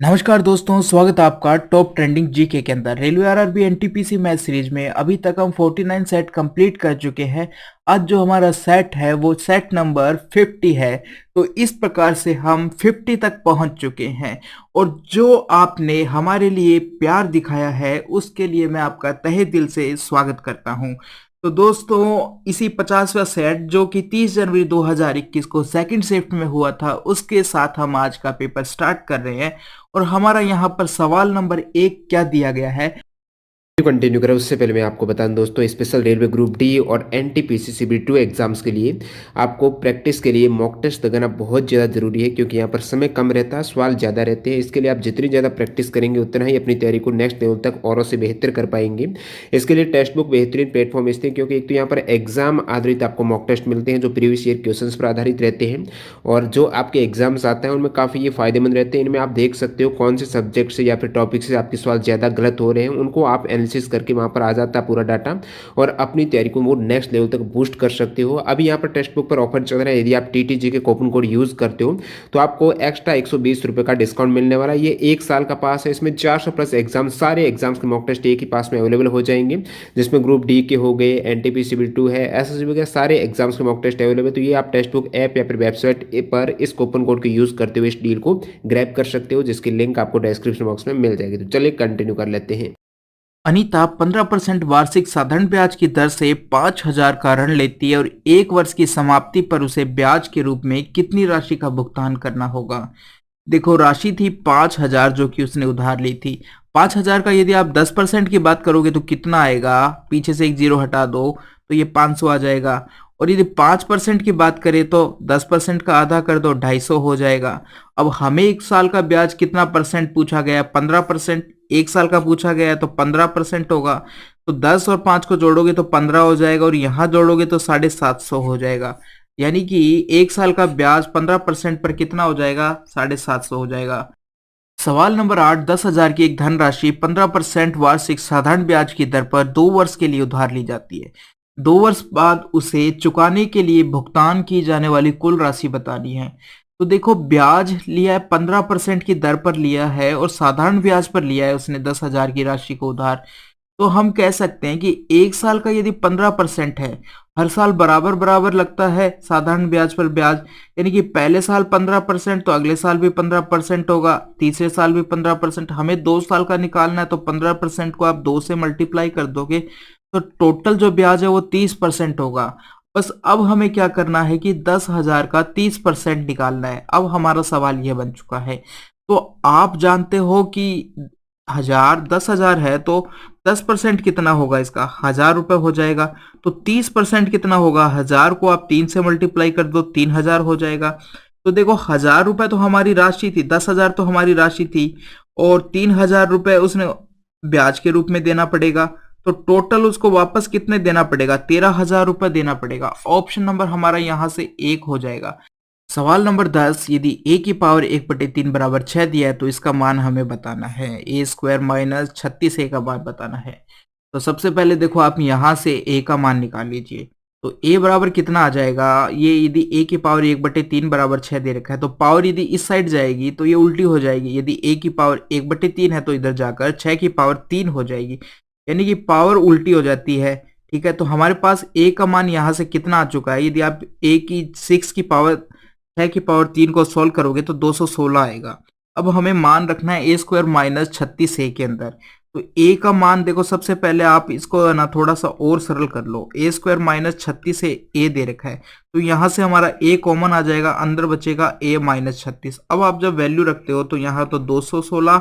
नमस्कार दोस्तों, स्वागत है आपका टॉप ट्रेंडिंग जीके के अंदर। Railway RRB NTPC math series में अभी तक हम 49 सेट कंप्लीट कर चुके हैं। आज जो हमारा सेट है वो सेट नंबर 50 है। तो इस प्रकार से हम 50 तक पहुंच चुके हैं और जो आपने हमारे लिए प्यार दिखाया है उसके लिए मैं आपका तहे दिल से स्वागत करता हूं। तो दोस्तों, इसी 50वां सेट जो कि 30 जनवरी 2021 को सेकंड शिफ्ट में हुआ था, उसके साथ हम आज का पेपर स्टार्ट कर रहे हैं। और हमारा यहाँ पर सवाल नंबर 1 क्या दिया गया है। कंटिन्यू करें उससे पहले मैं आपको बता दूं दोस्तों, स्पेशल रेलवे ग्रुप डी और एनटीपीसी CB2 एग्जाम्स के लिए आपको प्रैक्टिस के लिए मॉक टेस्ट लगाना बहुत ज़्यादा जरूरी है, क्योंकि यहाँ पर समय कम रहता है, सवाल ज़्यादा रहते हैं। इसके लिए आप जितनी ज़्यादा प्रैक्टिस करेंगे उतना ही अपनी तैयारी को नेक्स्ट लेवल तक औरों से बेहतर कर पाएंगे। इसके लिए टेक्स्ट बुक बेहतरीन प्लेटफॉर्म इसलिए क्योंकि एक तो यहाँ पर एग्जाम आधारित आपको मॉक टेस्ट मिलते हैं जो प्रीवियस ईयर क्वेश्चन पर आधारित रहते हैं, और जो आपके एग्जाम्स आते हैं उनमें काफ़ी ये फायदेमंद रहते हैं। इनमें आप देख सकते हो कौन से सब्जेक्ट से या फिर टॉपिक से आपके सवाल ज़्यादा गलत हो रहे हैं, उनको आप एनालिसिस करके वहाँ पर आ जाता है पूरा डाटा, और अपनी तैयारी को वो नेक्स्ट लेवल तक बूस्ट कर सकते हो। अभी यहाँ पर टेक्स्ट बुक पर ऑफर चल रहा है, यदि आप TTG के कूपन कोड यूज करते हो तो आपको एक्स्ट्रा 120 रुपये का डिस्काउंट मिलने वाला है। ये 1 साल का पास है, इसमें 400 प्लस एग्जाम, सारे एग्जाम्स के मॉक टेस्ट एक ही पास में अवेलेबल हो जाएंगे, जिसमें ग्रुप डी के हो गए, एनटीपीसी CB2 है, SSB के सारे एग्जाम्स के मॉक टेस्ट अवेलेबल है। तो ये आप टेक्स्ट बुक ऐप या फिर वेबसाइट पर इस कूपन कोड को यूज करते हुए इस डील को ग्रैब कर सकते हो, जिसकी लिंक आपको डिस्क्रिप्शन बॉक्स में मिल जाएगी। तो चलिए कंटिन्यू कर लेते हैं। अनीता 15% वार्षिक साधारण ब्याज की दर से 5,000 का ऋण लेती है और 1 वर्ष की समाप्ति पर उसे ब्याज के रूप में कितनी राशि का भुगतान करना होगा। देखो, राशि थी 5,000 जो कि उसने उधार ली थी। 5,000 का यदि आप 10% की बात करोगे तो कितना आएगा, पीछे से एक जीरो हटा दो तो ये 500 आ जाएगा। और यदि 5% की बात करें तो 10% का आधा कर दो, 250 हो जाएगा। अब हमें 1 साल का ब्याज कितना परसेंट पूछा गया, 15%। 1 साल का पूछा गया है तो 15% होगा। तो 10 और 5 को जोड़ोगे तो 15 हो जाएगा और यहाँ जोड़ोगे तो 750 हो जाएगा। यानी कि 1 साल का ब्याज 15% पर कितना हो जाएगा, 750 हो जाएगा। सवाल नंबर 8, 10,000 की एक धनराशि 15% वार्षिक साधारण ब्याज की दर पर 2 वर्ष के लिए उधार ली जाती है। 2 वर्ष बाद उसे चुकाने के लिए भुगतान की जाने वाली कुल राशि बतानी है। तो देखो, ब्याज लिया है 15% की दर पर लिया है और साधारण ब्याज पर लिया है उसने 10,000 की राशि को उधार। तो हम कह सकते हैं कि 1 साल का यदि 15% है, हर साल बराबर बराबर लगता है साधारण ब्याज पर ब्याज, यानी कि पहले साल 15% तो अगले साल भी 15% होगा, तीसरे साल भी 15%। हमें 2 साल का निकालना है तो 15% को आप 2 से मल्टीप्लाई कर दोगे तो टोटल जो ब्याज है वो 30% होगा। बस अब हमें क्या करना है कि 10,000 का 30% निकालना है। अब हमारा सवाल यह बन चुका है। तो आप जानते हो कि 10,000 है तो 10% कितना होगा, इसका 1,000 रुपए हो जाएगा। तो 30% कितना होगा, 1,000 को आप 3 से मल्टीप्लाई कर दो, 3,000 हो जाएगा। तो देखो, 1,000 रुपए तो हमारी राशि थी, 10,000 तो हमारी राशि थी और 3,000 रुपए उसने ब्याज के रूप में देना पड़ेगा। तो टोटल उसको वापस कितने देना पड़ेगा, 13,000 रुपए देना पड़ेगा। ऑप्शन नंबर हमारा यहाँ से 1 हो जाएगा। सवाल नंबर 10, यदि a की पावर 1/3 बराबर 6 दिया है तो इसका मान हमें बताना है। a² माइनस 36a का मान बताना है। तो सबसे पहले देखो, आप यहाँ से a का मान निकाल लीजिए। तो a बराबर कितना आ जाएगा, ये यदि a की पावर 1/3 बराबर 6 दे रखा है तो पावर यदि इस साइड जाएगी तो ये उल्टी हो जाएगी। यदि a की पावर 1/3 है तो इधर जाकर 6 की पावर 3 हो जाएगी, यानी कि पावर उल्टी हो जाती है। ठीक है, तो हमारे पास a का मान यहाँ से कितना आ चुका है। यदि आप a की 6 की पावर 6 की पावर 3 को सॉल्व करोगे तो 216 आएगा। अब हमें मान रखना है a² माइनस 36a के अंदर। तो a का मान देखो, सबसे पहले आप इसको ना थोड़ा सा और सरल कर लो। a² माइनस 36a दे रखा है तो यहाँ से हमारा a कॉमन आ जाएगा, अंदर बचेगा a माइनस 36। अब आप जब वैल्यू रखते हो तो यहाँ तो 216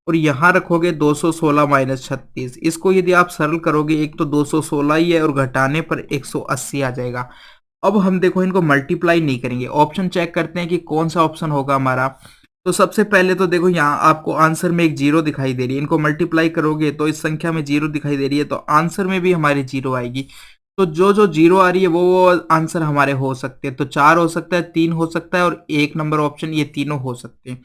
और यहाँ रखोगे 216 माइनस 36। इसको यदि आप सरल करोगे, एक तो 216 ही है और घटाने पर 180 आ जाएगा। अब हम देखो इनको मल्टीप्लाई नहीं करेंगे, ऑप्शन चेक करते हैं कि कौन सा ऑप्शन होगा हमारा। तो सबसे पहले तो देखो, यहाँ आपको आंसर में एक जीरो दिखाई दे रही है, इनको मल्टीप्लाई करोगे तो इस संख्या में जीरो दिखाई दे रही है तो आंसर में भी हमारी जीरो आएगी। तो जो जो जीरो आ रही है वो आंसर हमारे हो सकते हैं। तो 4 हो सकता है, 3 हो सकता है और 1 नंबर ऑप्शन, ये तीनों हो सकते हैं।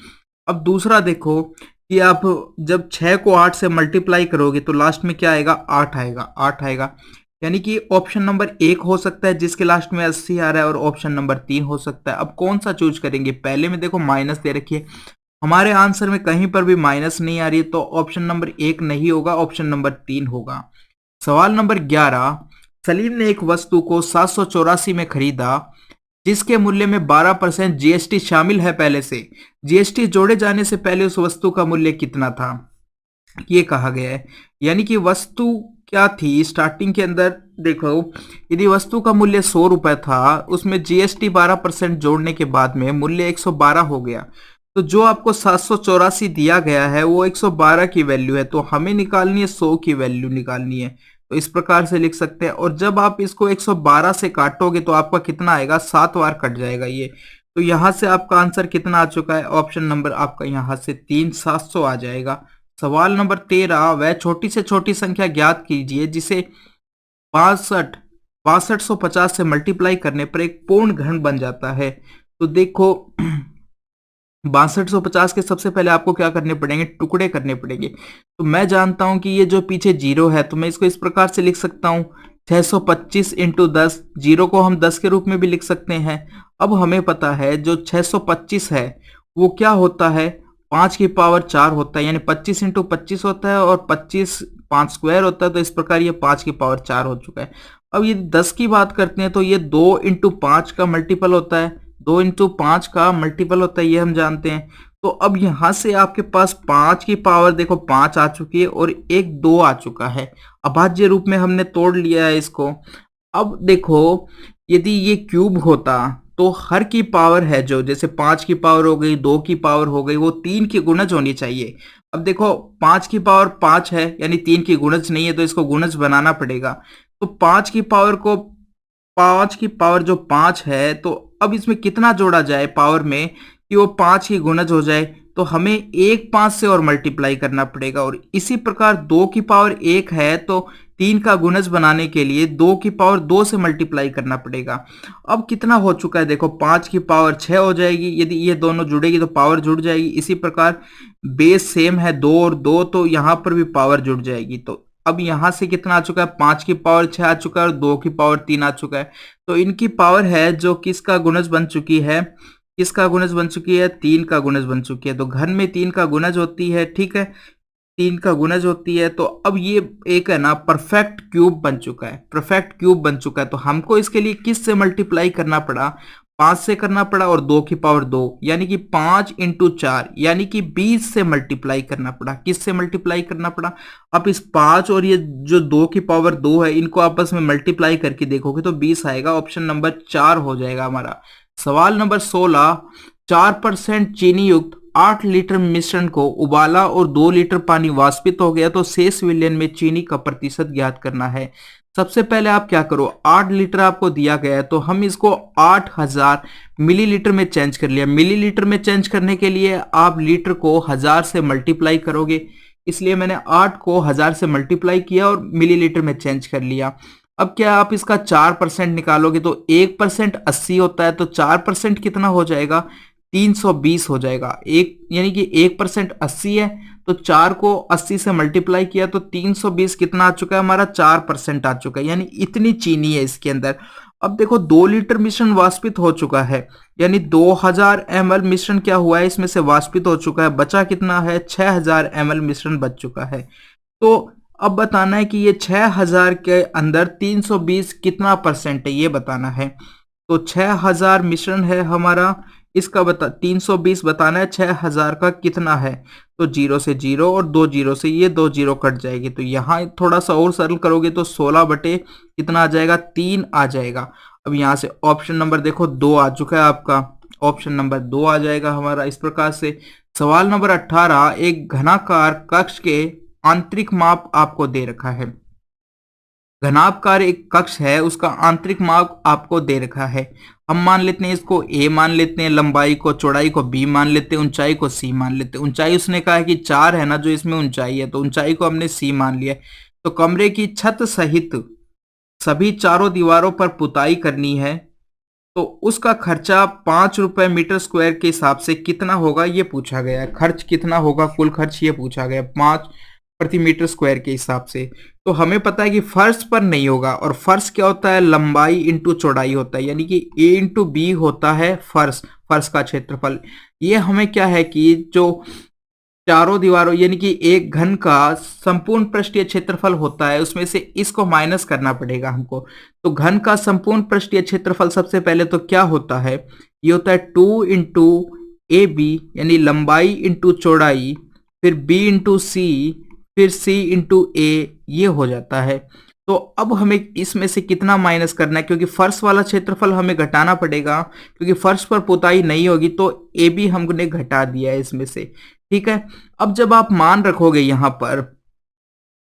अब दूसरा देखो कि आप जब 6 को 8 से मल्टीप्लाई करोगे तो लास्ट में क्या आएगा, 8 आएगा। 8 आएगा, यानी कि ऑप्शन नंबर 1 हो सकता है जिसके लास्ट में 80 आ रहा है और ऑप्शन नंबर 3 हो सकता है। अब कौन सा चूज करेंगे, पहले में देखो माइनस दे रखी है, हमारे आंसर में कहीं पर भी माइनस नहीं आ रही है, तो ऑप्शन नंबर 1 नहीं होगा, ऑप्शन नंबर 3 होगा। सवाल नंबर 11, सलीम ने एक वस्तु को 784 में खरीदा जिसके मूल्य में 12% जीएसटी शामिल है। पहले से जीएसटी जोड़े जाने से पहले उस वस्तु का मूल्य कितना था, ये कहा गया है। यानी कि वस्तु क्या थी स्टार्टिंग के अंदर, देखो यदि वस्तु का मूल्य 100 रुपए था, उसमें जीएसटी 12% जोड़ने के बाद में मूल्य 112 हो गया, तो जो आपको 784 दिया गया है वो 112 की वैल्यू है, तो हमें निकालनी है 100 की वैल्यू निकालनी है। तो इस प्रकार से लिख सकते हैं, और जब आप इसको 112 से काटोगे तो आपका कितना आएगा, 7 बार कट जाएगा ये। तो यहां से आपका आंसर कितना आ चुका है, ऑप्शन नंबर आपका यहां से 3, 700 आ जाएगा। सवाल नंबर 13, वह छोटी से छोटी संख्या ज्ञात कीजिए जिसे 6250 से मल्टीप्लाई करने पर एक पूर्ण घन बन जाता है। तो देखो 6250 के सबसे पहले आपको क्या करने पड़ेंगे, टुकड़े करने पड़ेंगे। तो मैं जानता हूं कि ये जो पीछे जीरो है, तो मैं इसको इस प्रकार से लिख सकता हूं 625 इंटू 10, जीरो को हम 10 के रूप में भी लिख सकते हैं। अब हमें पता है जो 625 है वो क्या होता है, 5 की पावर 4 होता है, यानी 25 इंटू 25 होता है, और 25 5 स्क्वायर होता है, तो इस प्रकार ये 5 की पावर 4 हो चुका है। अब ये 10 की बात करते हैं तो ये 2 इंटू 5 का मल्टीपल होता है, 2 इंटू 5 का मल्टीपल होता है, ये हम जानते हैं। तो अब यहां से आपके पास 5 की पावर देखो 5 आ चुकी है और एक 2 आ चुका है, अभाज्य रूप में हमने तोड़ लिया है इसको। अब देखो यदि ये क्यूब होता तो हर की पावर है जो, जैसे 5 की पावर हो गई, 2 की पावर हो गई, वो 3 की गुणज होनी चाहिए। अब देखो 5 की पावर 5 है, यानी 3 की गुणज नहीं है, तो इसको गुणज बनाना पड़ेगा। तो 5 की पावर को, 5 की पावर जो 5 है, तो अब इसमें कितना जोड़ा जाए पावर में कि वो 5 की गुणज हो जाए, तो हमें एक 5 से और मल्टीप्लाई करना पड़ेगा। और इसी प्रकार 2 की पावर 1 है, तो 3 का गुणज बनाने के लिए 2 की पावर 2 से मल्टीप्लाई करना पड़ेगा। अब कितना हो चुका है, देखो 5 की पावर 6 हो जाएगी, यदि ये दोनों जुड़ेगी तो पावर जुड़ जाएगी। इसी प्रकार बेस सेम है 2 और 2, तो यहां पर भी पावर जुड़ जाएगी। तो अब यहां से कितना आ चुका है, 5 की पावर 6 आ चुका है और 2 की पावर 3 आ चुका है। तो इनकी पावर है जो किसका गुणज बन चुकी है, किसका गुणज बन चुकी है, 3 का गुणज बन चुकी है। तो घन में 3 का गुणज होती है, ठीक है, 3 का गुणज होती है। तो अब ये एक है ना परफेक्ट क्यूब बन चुका है, परफेक्ट क्यूब बन चुका है। तो हमको इसके लिए किस से मल्टीप्लाई करना पड़ा, 5 से करना पड़ा और 2 की पावर 2, यानी कि 5 इंटू 4 यानी कि 20 से मल्टीप्लाई करना पड़ा। किस से मल्टीप्लाई करना पड़ा, अब इस 5 और ये जो 2 की पावर 2 है, इनको आपस में मल्टीप्लाई करके देखोगे तो 20 आएगा, ऑप्शन नंबर 4 हो जाएगा हमारा। सवाल नंबर 16, 4% चीनी युक्त 8 लीटर मिश्रण को उबाला और 2 लीटर पानी वाष्पित हो गया, तो शेष विलयन में चीनी का प्रतिशत ज्ञात करना है। सबसे पहले आप क्या करो, 8 लीटर आपको दिया गया है, तो हम इसको 8000 मिलीलीटर में चेंज कर लिया। मिलीलीटर में चेंज करने के लिए आप लीटर को 1000 से मल्टीप्लाई करोगे, इसलिए मैंने 8 को 1000 से मल्टीप्लाई किया और मिलीलीटर में चेंज कर लिया। अब क्या आप इसका 4% निकालोगे तो 1% 80 होता है, तो 4% कितना हो जाएगा, 320 हो जाएगा। एक यानी कि 1% 80 है, तो 4 को 80 से मल्टीप्लाई किया तो 320 कितना आ चुका है हमारा, 4% आ चुका है, यानी इतनी चीनी है इसके अंदर। अब देखो 2 लीटर मिश्रण वाष्पित हो चुका है, यानी 2000 ml मिश्रण क्या हुआ है इसमें से वाष्पित हो चुका है, बचा कितना है, 6000 ml मिश्रण बच चुका है। तो अब बताना है कि ये 6000 के अंदर 320 कितना परसेंट है, ये बताना है। तो 6000 मिश्रण है हमारा, इसका 320 बताना है 6000 का कितना है। तो 0 से 0 और 2 0 से ये 2 0 कट जाएगी, तो यहाँ थोड़ा सा और सरल करोगे तो 16 बटे कितना आ जाएगा, 3 आ जाएगा। अब यहाँ से ऑप्शन नंबर देखो 2 आ चुका है आपका, ऑप्शन नंबर 2 आ जाएगा हमारा इस प्रकार से। सवाल नंबर 18, एक घनाकार कक्ष के आंतरिक माप आपको दे रखा है। घनाकार एक कक्ष है, उसका आंतरिक माप आपको दे रखा है। हम मान लेते हैं इसको a मान लेते हैं, लंबाई को, चौड़ाई को b मान लेते हैं, ऊंचाई को c मान लेते हैं। ऊंचाई उसने कहा है कि 4 है ना जो इसमें ऊंचाई है, तो ऊंचाई को हमने c मान लिया। तो कमरे की छत सहित सभी चारों दीवारों पर पुताई करनी है, तो उसका खर्चा 5 रुपए मीटर स्क्वायर के हिसाब से कितना होगा, ये पूछा गया है। खर्च कितना होगा, कुल खर्च ये पूछा गया 5 प्रति मीटर स्क्वायर के हिसाब से। तो हमें पता है कि फर्श पर नहीं होगा, और फर्श क्या होता है, लंबाई इंटू चौड़ाई होता है, यानी कि a इंटू बी होता है फर्श। फर्श का क्षेत्रफल। ये हमें क्या है कि जो चारों दीवारों यानी कि एक घन का संपूर्ण पृष्ठीय क्षेत्रफल होता है, उसमें से इसको माइनस करना पड़ेगा हमको। तो घन का संपूर्ण पृष्ठीय क्षेत्रफल सबसे पहले तो क्या होता है, ये होता है 2 इंटू ए बी यानी लंबाई इंटू चौड़ाई, फिर बी इंटू सी, फिर सी इंटू ए, ये हो जाता है। तो अब हमें इसमें से कितना माइनस करना है, क्योंकि फर्श वाला क्षेत्रफल हमें घटाना पड़ेगा, क्योंकि फर्श पर पुताई नहीं होगी, तो ए बी हमने घटा दिया है इसमें से। ठीक है, अब जब आप मान रखोगे यहां पर,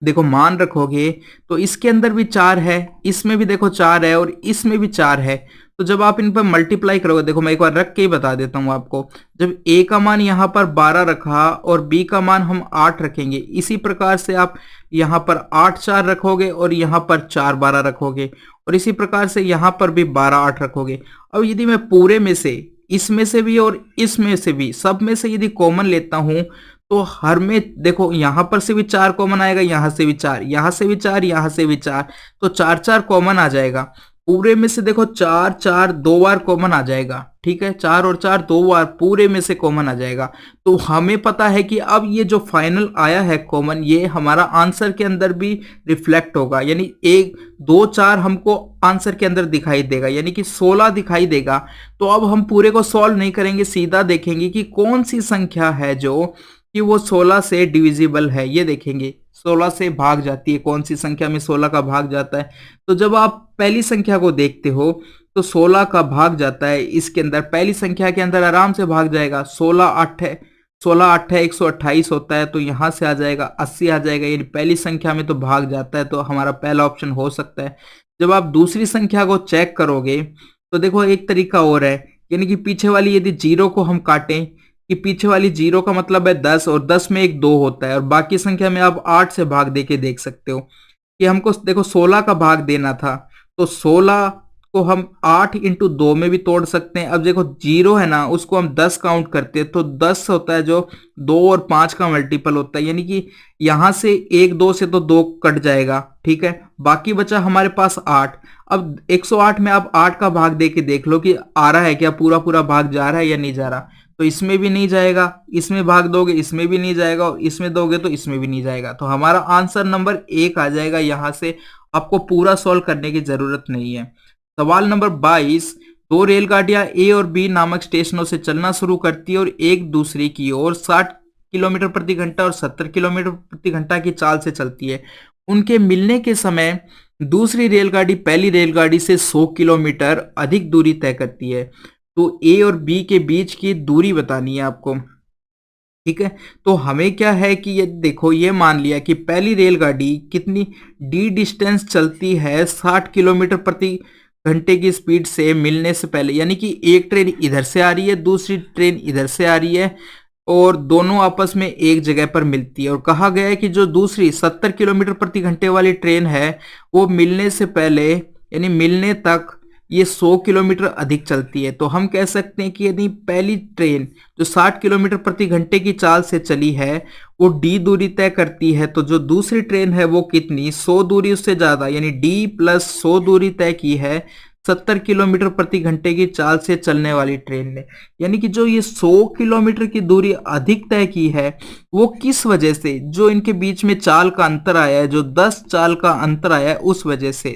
देखो मान रखोगे तो इसके अंदर भी 4 है, इसमें भी देखो 4 है और इसमें भी 4 है। तो जब आप इन पर मल्टीप्लाई करोगे, देखो मैं एक बार रख के ही बता देता हूं आपको, जब a का मान यहां पर 12 रखा और b का मान हम 8 रखेंगे, इसी प्रकार से आप यहां पर 8 4 रखोगे और यहां पर 4 12 रखोगे, और इसी प्रकार से यहां पर भी 12 8 रखोगे। अब यदि मैं पूरे में से, इसमें से भी और इसमें से भी, सब में से यदि कॉमन लेता हूं, तो हर में देखो यहां पर से भी 4 कॉमन आएगा, यहां से भी 4, यहां से भी 4, यहां से भी 4, तो 4 4 कॉमन आ जाएगा। पूरे में से देखो 4 4 दो बार कॉमन आ जाएगा। ठीक है, 4 और 4 दो बार पूरे में से कॉमन आ जाएगा। तो हमें पता है कि अब ये जो फाइनल आया है कॉमन, ये हमारा आंसर के अंदर भी रिफ्लेक्ट होगा, यानी 1 2 4 हमको आंसर के अंदर दिखाई देगा, यानी कि 16 दिखाई देगा। तो अब हम पूरे को सॉल्व नहीं करेंगे, सीधा देखेंगे कि कौन सी संख्या है जो कि वो 16 से डिविजिबल है। ये देखेंगे 16 से भाग जाती है, कौन सी संख्या में 16 का भाग जाता है। तो जब आप पहली संख्या को देखते हो तो 16 का भाग जाता है, इसके अंदर पहली संख्या के अंदर आराम से भाग जाएगा। 16 8 है, 16 8 है 128 होता है, तो यहां से आ जाएगा 80 आ जाएगा, यानी पहली संख्या में तो भाग जाता है, तो हमारा पहला ऑप्शन हो सकता है। जब आप दूसरी संख्या को चेक करोगे तो देखो एक तरीका और है, यानी कि पीछे वाली यदि जीरो को हम काटें, कि पीछे वाली जीरो का मतलब है 10 और 10 में एक 2 होता है, और बाकी संख्या में आप 8 से भाग दे के देख सकते हो कि हमको देखो 16 का भाग देना था, तो 16 को हम 8 इंटू 2 में भी तोड़ सकते हैं। अब देखो जीरो है ना, उसको हम 10 काउंट करते हैं तो 10 होता है जो 2 और 5 का मल्टीपल होता है, यानी कि यहां से 1 2 से तो 2 कट जाएगा। ठीक है, बाकी बचा हमारे पास 8। अब 108 में आप 8 का भाग दे के देख लो कि आ रहा है क्या, पूरा पूरा भाग जा रहा है या नहीं जा रहा। तो इसमें भी नहीं जाएगा, इसमें भाग दोगे इसमें भी नहीं जाएगा, और इसमें दोगे तो इसमें भी नहीं जाएगा। तो हमारा आंसर नंबर 1 आ जाएगा। यहां से आपको पूरा सॉल्व करने की जरूरत नहीं है। सवाल नंबर 22, दो रेलगाड़ियां ए और बी नामक स्टेशनों से चलना शुरू करती है और एक दूसरे की ओर 60 किलोमीटर प्रति घंटा और 70 किलोमीटर प्रति घंटा की चाल से चलती है। उनके मिलने के समय दूसरी रेलगाड़ी पहली रेलगाड़ी से 100 किलोमीटर अधिक दूरी तय करती है। तो ए और बी के बीच की दूरी बतानी है आपको। ठीक है, तो हमें क्या है कि ये देखो, ये मान लिया कि पहली रेलगाड़ी कितनी डी डिस्टेंस चलती है 60 किलोमीटर प्रति घंटे की स्पीड से मिलने से पहले, यानी कि एक ट्रेन इधर से आ रही है, दूसरी ट्रेन इधर से आ रही है, और दोनों आपस में एक जगह पर मिलती है। और कहा गया है कि जो दूसरी 70 किलोमीटर प्रति घंटे वाली ट्रेन है वो मिलने से पहले यानी मिलने तक ये 100 किलोमीटर अधिक चलती है। तो हम कह सकते हैं कि यदि पहली ट्रेन जो 60 किलोमीटर प्रति घंटे की चाल से चली है वो डी दूरी तय करती है, तो जो दूसरी ट्रेन है वो कितनी 100 दूरी उससे ज्यादा, यानी डी प्लस 100 दूरी तय की है 70 किलोमीटर प्रति घंटे की चाल से चलने वाली ट्रेन ने। यानी कि जो ये 100 किलोमीटर की दूरी अधिक तय की है वो किस वजह से, जो इनके बीच में चाल का अंतर आया है, जो 10 चाल का अंतर आया है उस वजह से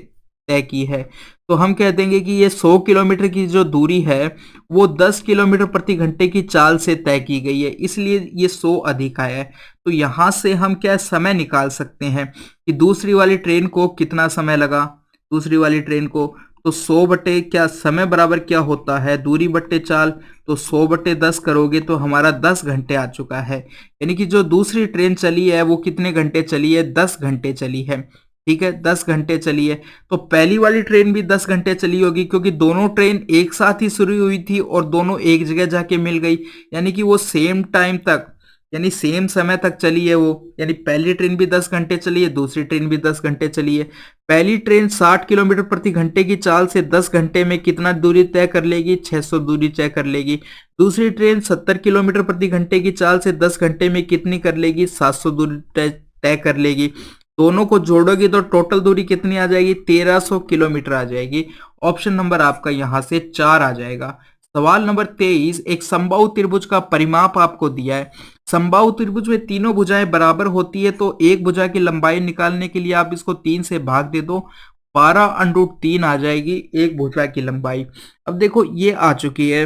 तय की है। तो हम कह देंगे कि ये 100 किलोमीटर की जो दूरी है वो 10 किलोमीटर प्रति घंटे की चाल से तय की गई है, इसलिए ये 100 अधिक आया है। तो यहां से हम क्या समय निकाल सकते हैं कि दूसरी वाली ट्रेन को कितना समय लगा, दूसरी वाली ट्रेन को, तो 100 बटे क्या समय बराबर क्या होता है दूरी बटे चाल, तो 100 बटे 10 करोगे तो हमारा 10 घंटे आ चुका है। यानी कि जो दूसरी ट्रेन चली है वो कितने घंटे चली है, 10 घंटे चली है। ठीक है, 10 घंटे चली है। तो पहली वाली ट्रेन भी 10 घंटे चली होगी, क्योंकि दोनों ट्रेन एक साथ ही शुरू हुई थी और दोनों एक जगह जाके मिल गई, यानी कि वो सेम टाइम तक यानी सेम समय तक चली है वो, यानी पहली ट्रेन भी 10 घंटे चली है, दूसरी ट्रेन भी 10 घंटे चली है। पहली ट्रेन 60 किलोमीटर प्रति घंटे की चाल से 10 घंटे में कितना दूरी तय कर लेगी, 600 दूरी तय कर लेगी। दूसरी ट्रेन 70 किलोमीटर प्रति घंटे की चाल से 10 घंटे में कितनी कर लेगी, 700 दूरी तय कर लेगी। दोनों को जोड़ोगी तो टोटल दूरी कितनी आ जाएगी, 1300 किलोमीटर आ जाएगी। ऑप्शन नंबर आपका यहां से 4 आ जाएगा। सवाल नंबर 23, एक समबाहु त्रिभुज का परिमाप आपको दिया है। समबाहु त्रिभुज में तीनों भुजाएं बराबर होती है, तो एक भुजा की लंबाई निकालने के लिए आप इसको 3 से भाग दे दो, 12√3 आ जाएगी एक भुजा की लंबाई। अब देखो ये आ चुकी है,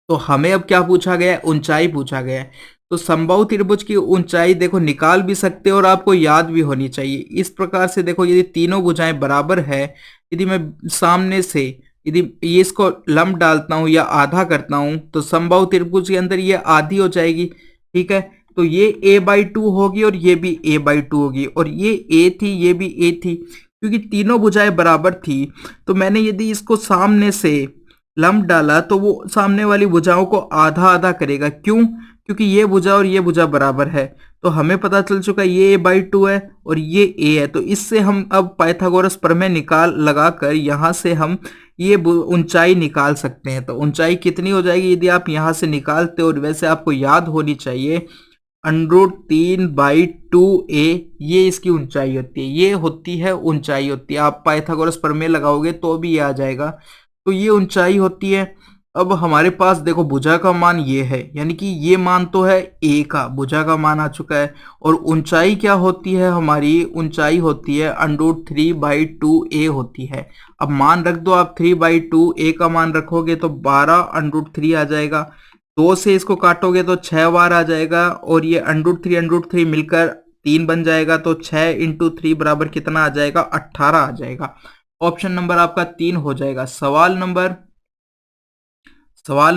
तो हमें अब क्या पूछा गया है, ऊंचाई पूछा गया है। तो समबाहु त्रिभुज की ऊंचाई देखो निकाल भी सकते हो और आपको याद भी होनी चाहिए। इस प्रकार से देखो, यदि तीनों भुजाएं बराबर है, यदि मैं सामने से यदि ये इसको लंब डालता हूं या आधा करता हूं, तो समबाहु त्रिभुज के अंदर ये आधी हो जाएगी। ठीक है, तो ये a/2 होगी और ये भी a/2 होगी, और ये a थी, ये भी a थी। क्योंकि तीनों भुजाएं बराबर थी, तो मैंने यदि इसको सामने से लंब डाला तो वो सामने वाली भुजाओं को आधा आधा करेगा। क्यों? क्योंकि ये भुजा और ये भुजा बराबर है। तो हमें पता चल चुका ये a/2 है और ये a है। तो इससे हम अब पाइथागोरस प्रमेय निकाल लगाकर यहाँ से हम ये ऊंचाई निकाल सकते हैं। तो ऊंचाई कितनी हो जाएगी यदि आप यहाँ से निकालते हो, और वैसे आपको याद होनी चाहिए √3/2a, ये इसकी ऊंचाई होती है, ये होती है ऊंचाई होती है। आप पाइथागोरस प्रमेय लगाओगे तो भी ये आ जाएगा। तो ये ऊंचाई होती है। अब हमारे पास देखो भुजा का मान ये है, यानी कि ये मान तो है a का, भुजा का मान आ चुका है। और ऊंचाई क्या होती है हमारी, ऊंचाई होती है √3/2a होती है। अब मान रख दो आप 3/2, a का मान रखोगे तो 12√3 आ जाएगा। 2 से इसको काटोगे तो 6 बार आ जाएगा, और ये √3 मिलकर 3 बन जाएगा। तो 6 × 3 बराबर कितना आ जाएगा, 18 आ जाएगा। ऑप्शन नंबर आपका 3 हो जाएगा। सवाल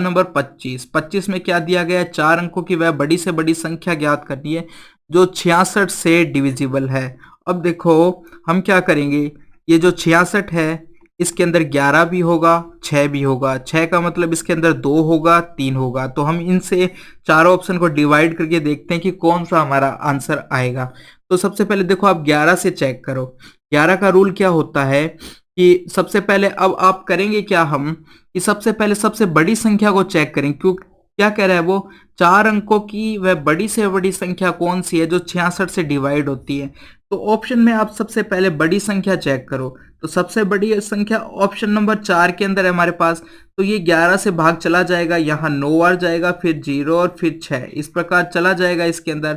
नंबर 25 में क्या दिया गया है, 4 अंकों की वह बड़ी से बड़ी संख्या ज्ञात करनी है जो 66 से डिविजिबल है। अब देखो हम क्या करेंगे, ये जो 66 है इसके अंदर 11 भी होगा, 6 भी होगा। 6 का मतलब इसके अंदर 2 होगा, 3 होगा। तो हम इनसे चारों ऑप्शन को डिवाइड करके देखते हैं कि कौन सा हमारा आंसर आएगा। तो सबसे पहले देखो आप 11 से चेक करो। 11 का रूल क्या होता है कि सबसे पहले अब आप करेंगे क्या, हम कि सबसे पहले सबसे बड़ी संख्या को चेक करें। क्यों, क्या कह रहा है वो, 4 अंकों की वह बड़ी से बड़ी संख्या कौन सी है जो 66 से डिवाइड होती है। तो ऑप्शन में आप सबसे पहले बड़ी संख्या चेक करो। तो सबसे बड़ी संख्या ऑप्शन नंबर 4 के अंदर है हमारे पास। तो ये 11 से भाग चला जाएगा, यहाँ 9 बार जाएगा, फिर 0 और फिर 6, इस प्रकार चला जाएगा इसके अंदर।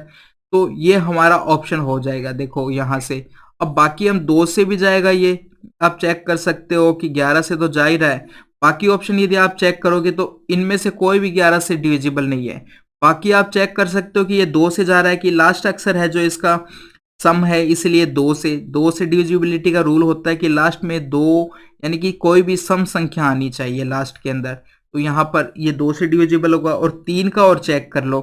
तो ये हमारा ऑप्शन हो जाएगा। देखो यहाँ से अब बाकी हम 2 से भी जाएगा, ये आप चेक कर सकते हो कि 11 से तो जा ही रहा है। बाकी ऑप्शन यदि आप चेक करोगे तो इनमें से कोई भी 11 से डिविजिबल नहीं है। बाकी आप चेक कर सकते हो कि ये 2 से जा रहा है, कि लास्ट अक्षर है जो इसका सम है, इसलिए 2 से डिविजिबिलिटी का रूल होता है कि लास्ट में 2, यानी कि कोई भी सम संख्या आनी चाहिए लास्ट के अंदर। तो यहाँ पर ये 2 से डिविजिबल होगा। और 3 का और चेक कर लो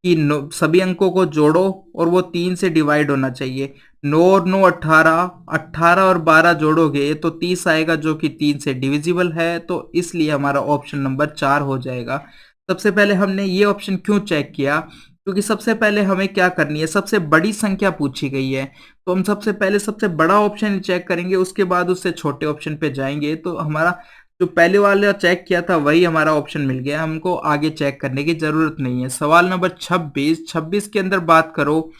कि सभी अंकों को जोड़ो और वो 3 से डिवाइड होना चाहिए। 9 और 9 18, 18 और 12 जोड़ोगे तो 30 आएगा, जो कि 3 से डिविजिबल है। तो इसलिए हमारा ऑप्शन नंबर 4 हो जाएगा। सबसे पहले हमने ये ऑप्शन क्यों चेक किया, क्योंकि सबसे पहले हमें क्या करनी है, सबसे बड़ी संख्या पूछी गई है। तो हम सबसे पहले सबसे बड़ा ऑप्शन चेक करेंगे, उसके बाद उससे छोटे ऑप्शन पे जाएंगे। तो हमारा जो पहले वाला चेक किया था वही हमारा ऑप्शन मिल गया, हमको आगे चेक करने की जरूरत नहीं है। सवाल नंबर 26 के अंदर बात करो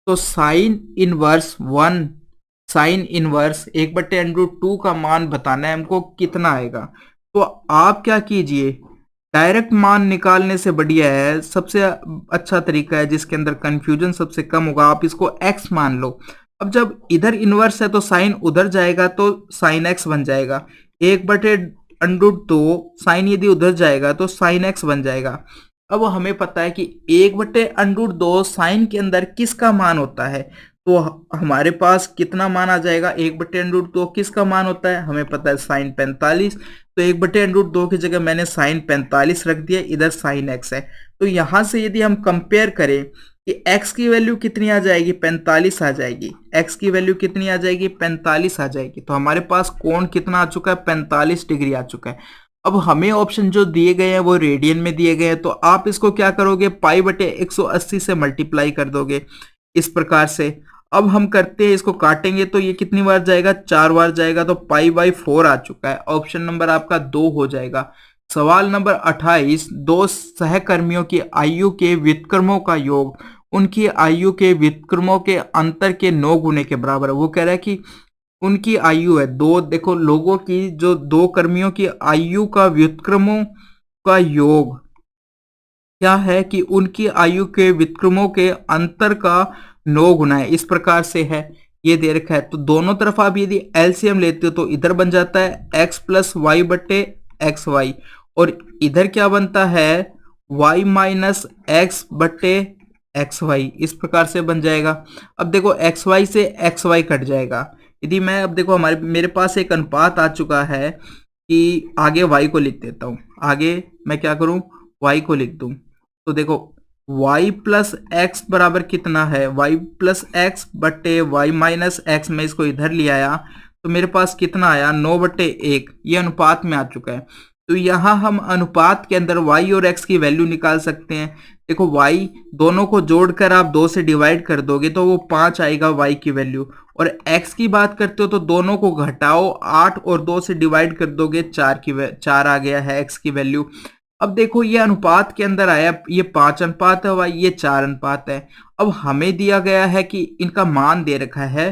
तो साइन इनवर्स 1/√2 का मान बताना है हमको, कितना आएगा। तो आप क्या कीजिए, डायरेक्ट मान निकालने से बढ़िया है, सबसे अच्छा तरीका है जिसके अंदर कंफ्यूजन सबसे कम होगा, आप इसको x मान लो। अब जब इधर इनवर्स है तो साइन उधर जाएगा तो साइन x बन जाएगा। 1/√2 साइन यदि उधर जाएगा तो साइन x बन जाएगा। अब हमें पता है कि 1/√2 साइन के अंदर किसका मान होता है। तो हमारे पास कितना मान आ जाएगा, 1/√2 किसका मान होता है, हमें पता है साइन 45। तो 1/√2 की जगह मैंने साइन 45 रख दिया, इधर साइन x है। तो यहां से यदि हम कंपेयर करें कि x की वैल्यू कितनी आ जाएगी, 45 आ जाएगी। x की वैल्यू कितनी आ जाएगी, 45 आ जाएगी। तो हमारे पास कोण कितना आ चुका है, 45 डिग्री आ चुका है। अब हमें ऑप्शन जो दिए गए हैं वो रेडियन में दिए गए हैं, तो आप इसको क्या करोगे, π/180 से मल्टीप्लाई कर दोगे इस प्रकार से। अब हम करते हैं, इसको काटेंगे तो ये कितनी बार जाएगा, 4 बार जाएगा। तो π/4 आ चुका है। ऑप्शन नंबर आपका 2 हो जाएगा। सवाल नंबर 28, दो सहकर्मियों की आयु के व्युत्क्रमों का योग उनकी आयु के व्युत्क्रमों के अंतर के 9 गुने के बराबर है। वो कह रहा है कि उनकी आयु है दो, देखो लोगों की जो 2 कर्मियों की आयु का व्युत्क्रमों का योग क्या है कि उनकी आयु के विक्रमों के अंतर का 9 गुना है, इस प्रकार से है। ये दे रखा है तो दोनों तरफ आप यदि एलसीएम लेते हो तो इधर बन जाता है x प्लस वाई बटे एक्स वाई, और इधर क्या बनता है y माइनस एक्स बटे एक्स वाई, इस प्रकार से बन जाएगा। अब देखो एक्स वाई से एक्स वाई कट जाएगा। यदि मैं अब देखो हमारे मेरे पास एक अनुपात आ चुका है कि आगे y को लिख देता हूँ, आगे मैं क्या करूँ y को लिख दूँ। तो देखो y प्लस एक्स बराबर कितना है, y प्लस एक्स बटे वाई माइनस एक्स, में इसको इधर ले आया तो मेरे पास कितना आया 9/1, ये अनुपात में आ चुका है। तो यहाँ हम अनुपात के अंदर y और x की वैल्यू निकाल सकते हैं। देखो y दोनों को जोड़कर आप 2 से डिवाइड कर दोगे तो वो 5 आएगा y की वैल्यू, और x की बात करते हो तो दोनों को घटाओ 8 और 2 से डिवाइड कर दोगे 4 आ गया है x की वैल्यू। अब देखो ये अनुपात के अंदर आया, ये 5 अनुपात है भाई, ये 4 अनुपात है। अब हमें दिया गया है कि इनका मान दे रखा है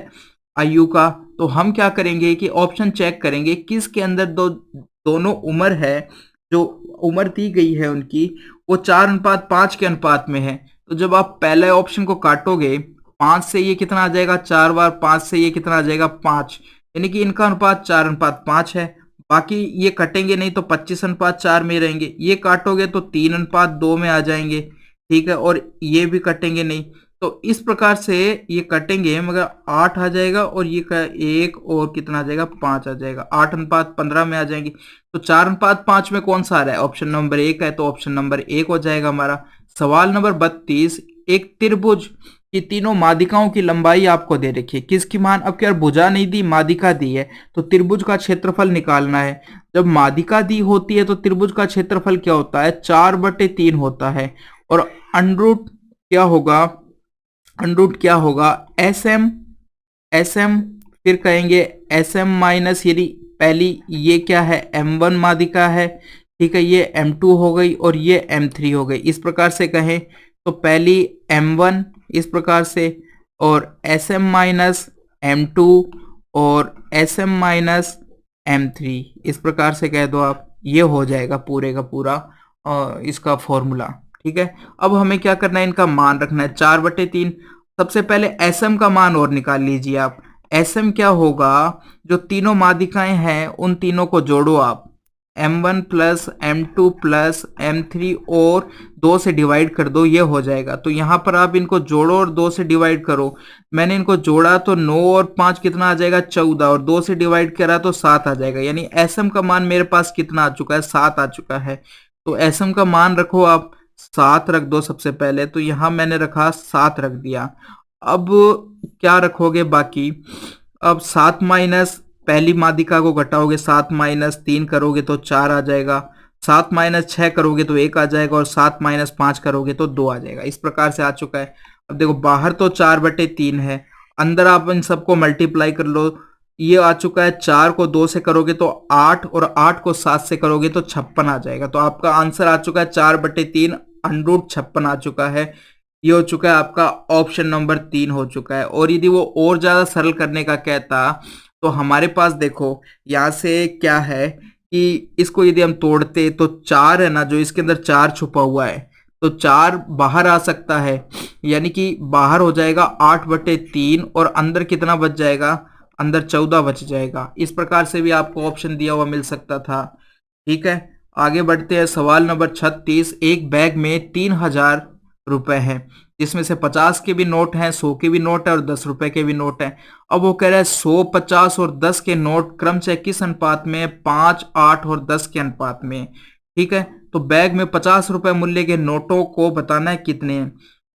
आयु का, तो हम क्या करेंगे कि ऑप्शन चेक करेंगे किसके अंदर दोनों उम्र है, जो उम्र दी गई है उनकी वो 4:5 के अनुपात में है। तो जब आप पहले ऑप्शन को काटोगे 5 से ये कितना आ जाएगा 4 बार, 5 से ये कितना आ जाएगा 5, यानी कि इनका अनुपात 4:5 है। बाकी ये कटेंगे नहीं तो 25:4 में रहेंगे, ये काटोगे तो 3:2 में आ जाएंगे, ठीक है, और ये भी कटेंगे नहीं। तो इस प्रकार से ये कटेंगे मगर 8 आ जाएगा, और ये का एक और कितना आ जाएगा 5 आ जाएगा, 8:15 में आ जाएंगे। तो 4:5 में कौन सा आ रहा है, ऑप्शन नंबर 1 है, तो ऑप्शन नंबर 1 हो जाएगा हमारा। सवाल नंबर 32, एक त्रिभुज की तीनों मादिकाओं की लंबाई आपको दे रखी है, किसकी मान, अब क्या भुजा नहीं दी, मादिका दी है, तो त्रिभुज का क्षेत्रफल निकालना है। जब मादिका दी होती है तो त्रिभुज का क्षेत्रफल क्या होता है 4/3 होता है, और अनरूट क्या होगा एस एम, फिर कहेंगे एस एम माइनस, यदि पहली ये क्या है M1 मादिका है, ठीक है, ये M2 हो गई और ये M3 हो गई, इस प्रकार से कहें तो पहली M1 इस प्रकार से, और SM माइनस M2 और SM माइनस M3, इस प्रकार से कह दो आप, ये हो जाएगा पूरे का पूरा इसका फॉर्मूला, ठीक है। अब हमें क्या करना है, इनका मान रखना है 4/3। सबसे पहले SM का मान और निकाल लीजिए आप। SM क्या होगा, जो तीनों मादिकाएं हैं उन तीनों को जोड़ो आप, M1 plus M2 plus M3 और 2 से डिवाइड कर दो, ये हो जाएगा। तो यहाँ पर आप इनको जोड़ो और 2 से डिवाइड करो। मैंने इनको जोड़ा तो 9 और 5 कितना आ जाएगा 14, और 2 से डिवाइड करा तो 7 आ जाएगा, यानी SM का मान मेरे पास कितना आ चुका है 7 आ चुका है। तो SM का मान रखो आप 7 रख दो सबसे पहले, तो यहाँ मैंने रखा 7 रख दिया। अब क्या रखोगे बाकी, अब 7 माइनस पहली मादिका को घटाओगे, 7 माइनस 3 करोगे तो 4 आ जाएगा, 7 माइनस 6 करोगे तो 1 आ जाएगा, और 7 माइनस 5 करोगे तो 2 आ जाएगा, इस प्रकार से आ चुका है। अब देखो बाहर तो 4/3 है, अंदर आप इन सबको मल्टीप्लाई कर लो, ये आ चुका है 4 को 2 से करोगे तो 8, और 8 को 7 से करोगे तो 56 आ जाएगा। तो आपका आंसर आ चुका है 4/3 √56 आ चुका है। ये हो चुका है आपका ऑप्शन नंबर 3 हो चुका है। और यदि वो और ज्यादा सरल करने का कहता तो हमारे पास देखो यहाँ से क्या है कि इसको यदि हम तोड़ते तो 4 है ना, जो इसके अंदर 4 छुपा हुआ है, तो 4 बाहर आ सकता है, यानी कि बाहर हो जाएगा 8/3, और अंदर कितना बच जाएगा, अंदर 14 बच जाएगा। इस प्रकार से भी आपको ऑप्शन दिया हुआ मिल सकता था, ठीक है। आगे बढ़ते हैं, सवाल नंबर 36, एक बैग में 3000 रुपए हैं, जिसमें से 50 के भी नोट हैं, 100 के भी नोट है और 10 रुपए के भी नोट हैं। अब वो कह रहा है 100, 50 और 10 के नोट क्रमशः किस अनुपात में, 5, 8 और 10 के अनुपात में, ठीक है। तो बैग में 50 रुपए मूल्य के नोटों को बताना है कितने हैं।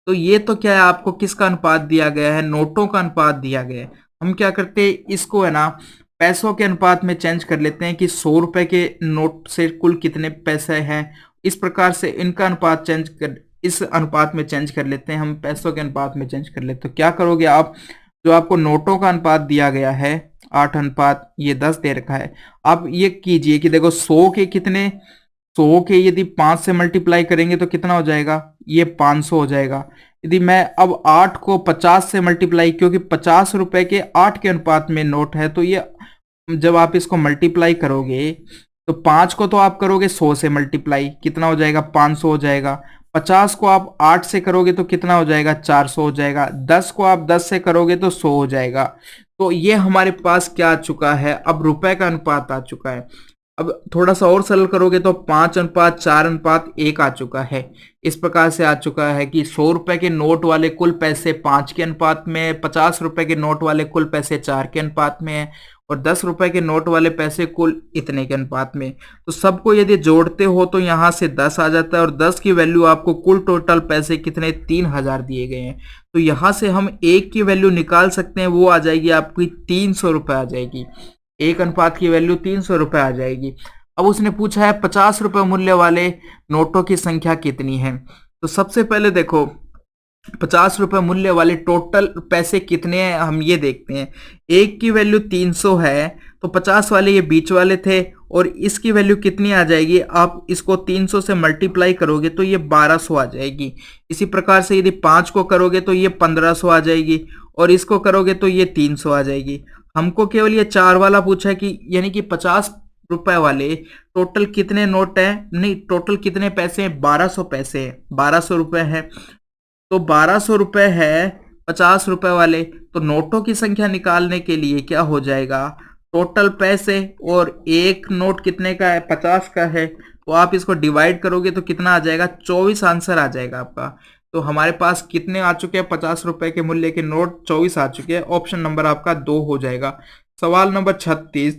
तो ये तो क्या है, आपको किसका अनुपात दिया गया है, नोटों का अनुपात दिया गया है। हम क्या करते हैं, इसको है ना पैसों के अनुपात में चेंज कर लेते हैं कि 100 रुपए के नोट से कुल कितने पैसे हैं, इस प्रकार से इनका अनुपात इस अनुपात में चेंज कर लेते हैं, हम पैसों के अनुपात में चेंज कर लेते हैं। तो क्या करोगे आप, जो आपको नोटों का अनुपात दिया गया है 8:10 दे रखा है, आप ये कीजिए कि देखो 100 के कितने, 100 के यदि 5 से मल्टीप्लाई करेंगे तो कितना हो जाएगा, ये 500 हो जाएगा। यदि मैं अब 8 को 50 से मल्टीप्लाई, क्योंकि 50 रुपए के 8 के अनुपात में नोट है, तो ये जब आप इसको मल्टीप्लाई करोगे तो 5 को तो आप करोगे 100 से मल्टीप्लाई, कितना हो जाएगा 500 हो जाएगा। 50 को आप 8 से करोगे तो कितना हो जाएगा 400 हो जाएगा। 10 को आप 10 से करोगे तो 100 हो जाएगा। तो ये हमारे पास क्या आ चुका है, अब रुपए का अनुपात आ चुका है। अब थोड़ा सा और सरल करोगे तो 5:4:1 आ चुका है। इस प्रकार से आ चुका है कि 100 रुपए के नोट वाले कुल पैसे 5 के अनुपात में, 50 रुपए के नोट वाले कुल पैसे 4 के अनुपात में है, और 10 रुपए के नोट वाले पैसे कुल इतने के अनुपात में। तो सबको यदि जोड़ते हो तो यहाँ से 10 आ जाता है, और 10 की वैल्यू आपको कुल टोटल पैसे कितने 3000 दिए गए हैं। तो यहाँ से हम एक की वैल्यू निकाल सकते हैं, वो आ जाएगी आपकी 300 रुपए आ जाएगी। एक अनुपात की वैल्यू 300 रुपए आ जाएगी। अब उसने पूछा है 50 रुपए मूल्य वाले नोटों की संख्या कितनी है। तो सबसे पहले देखो 50 रुपए मूल्य वाले टोटल पैसे कितने हैं हम ये देखते हैं। एक की वैल्यू 300 है, तो 50 वाले ये बीच वाले थे, और इसकी वैल्यू कितनी आ जाएगी, आप इसको 300 से मल्टीप्लाई करोगे तो ये 1200 आ जाएगी। इसी प्रकार से यदि 5 को करोगे तो ये 1500 आ जाएगी, और इसको करोगे तो ये 300 आ जाएगी। हमको केवल ये 4 वाला पूछा है कि यानी कि 50 रुपए वाले टोटल कितने नोट हैं, नहीं टोटल कितने पैसे हैं, 1200 पैसे हैं, 1200 रुपए हैं। तो 1200 रुपए है 50 रुपए वाले। तो नोटों की संख्या निकालने के लिए क्या हो जाएगा, टोटल पैसे, और एक नोट कितने का है 50 का है, तो आप इसको डिवाइड करोगे तो कितना आ जाएगा 24 आंसर आ जाएगा आपका। तो हमारे पास कितने आ चुके हैं 50 रुपए के मूल्य के नोट 24 आ चुके हैं। ऑप्शन नंबर आपका 2 हो जाएगा। सवाल नंबर 36,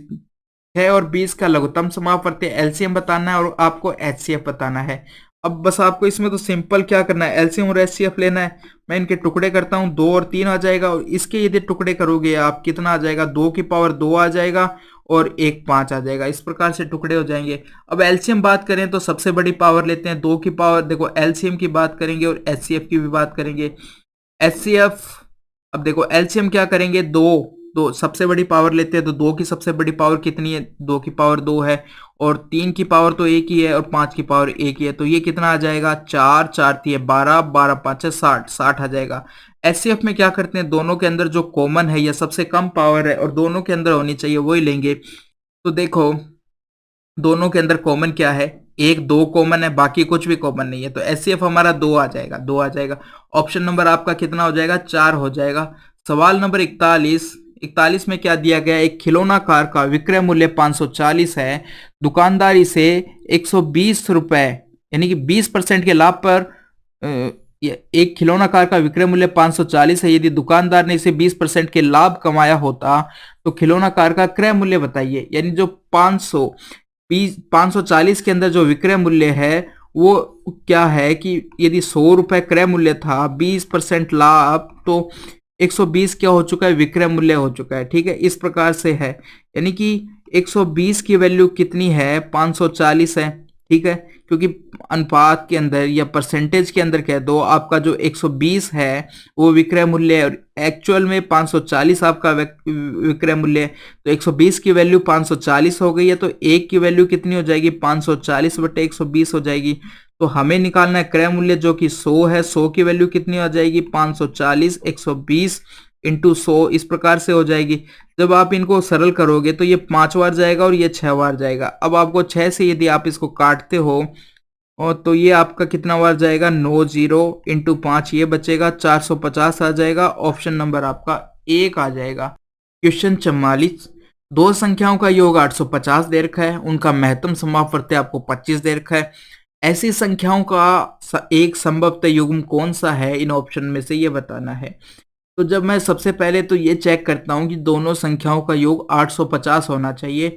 6 और 20 का लघुत्तम समापवर्ती एलसीएम बताना है और आपको एचसीएफ बताना है। अब बस आपको इसमें तो सिंपल क्या करना है, एलसीएम और एचसीएफ लेना है। मैं इनके टुकड़े करता हूँ, 2 और 3 आ जाएगा, और इसके यदि टुकड़े करोगे आप कितना आ जाएगा, 2 की पावर 2 आ जाएगा, और 1 5 आ जाएगा। इस प्रकार से टुकड़े हो जाएंगे। अब एलसीएम बात करें तो सबसे बड़ी पावर लेते हैं, 2 की पावर। देखो एलसीएम की बात करेंगे और एचसीएफ की भी बात करेंगे। एचसीएफ, अब देखो एलसीएम क्या करेंगे, 2 2 सबसे बड़ी पावर लेते हैं, तो 2 की सबसे बड़ी पावर कितनी है, 2 की पावर 2 है, और 3 की पावर तो 1 ही है, और 5 की पावर 1 ही है। तो ये कितना आ जाएगा 4 4 3 12 12 5 60 60 आ जाएगा। एचसीएफ में क्या करते हैं, दोनों के अंदर जो कॉमन है या सबसे कम पावर है और दोनों के अंदर होनी चाहिए वही लेंगे। तो देखो दोनों के अंदर कॉमन क्या है, 1 2 कॉमन है, बाकी कुछ भी कॉमन नहीं है। तो एचसीएफ हमारा 2 आ जाएगा, 2 आ जाएगा। ऑप्शन नंबर आपका कितना हो जाएगा 4 हो जाएगा। सवाल नंबर 41, 41 में क्या दिया गया, एक खिलौना कार का विक्रय मूल्य 540 है, दुकानदार इसे 120 रुपए यानी कि 20% के लाभ पर एक खिलौना कार का विक्रय मूल्य 540 है, यदि दुकानदार ने इसे 20% के लाभ कमाया होता तो खिलौना कार का क्रय मूल्य बताइए। यानी जो 540 के अंदर जो विक्रय मूल्य है वो क्या है कि यदि 100 रुपए क्रय मूल्य था, 20% लाभ, तो 120 क्या हो चुका है विक्रय मूल्य हो चुका है। ठीक है, इस प्रकार से है, यानी कि 120 की वैल्यू कितनी है 540 है। ठीक है, क्योंकि अनुपात के अंदर या परसेंटेज के अंदर कह दो, आपका जो 120 है वो विक्रय मूल्य है और एक्चुअल में 540 आपका विक्रय मूल्य है। तो 120 की वैल्यू 540 हो गई है, तो एक की वैल्यू कितनी हो जाएगी 540/120 हो जाएगी। तो हमें निकालना है क्रय मूल्य जो कि 100 है। 100 की वैल्यू कितनी हो जाएगी 540 120 इंटू 100, इस प्रकार से हो जाएगी। जब आप इनको सरल करोगे तो ये 5 बार जाएगा और ये 6 बार जाएगा। अब आपको 6 से यदि आप इसको काटते हो और तो ये आपका कितना बार जाएगा 9 0 इंटू 5 ये बचेगा 450 आ जाएगा। ऑप्शन नंबर आपका 1 आ जाएगा। क्वेश्चन 44, दो संख्याओं का योग 850 दे रखा है, उनका महत्तम समापवर्ती आपको 25 दे रखा है। ऐसी संख्याओं का एक संभवतः युग्म कौन सा है, इन ऑप्शन में से ये बताना है। तो जब मैं सबसे पहले तो ये चेक करता हूँ कि दोनों संख्याओं का योग 850 होना चाहिए।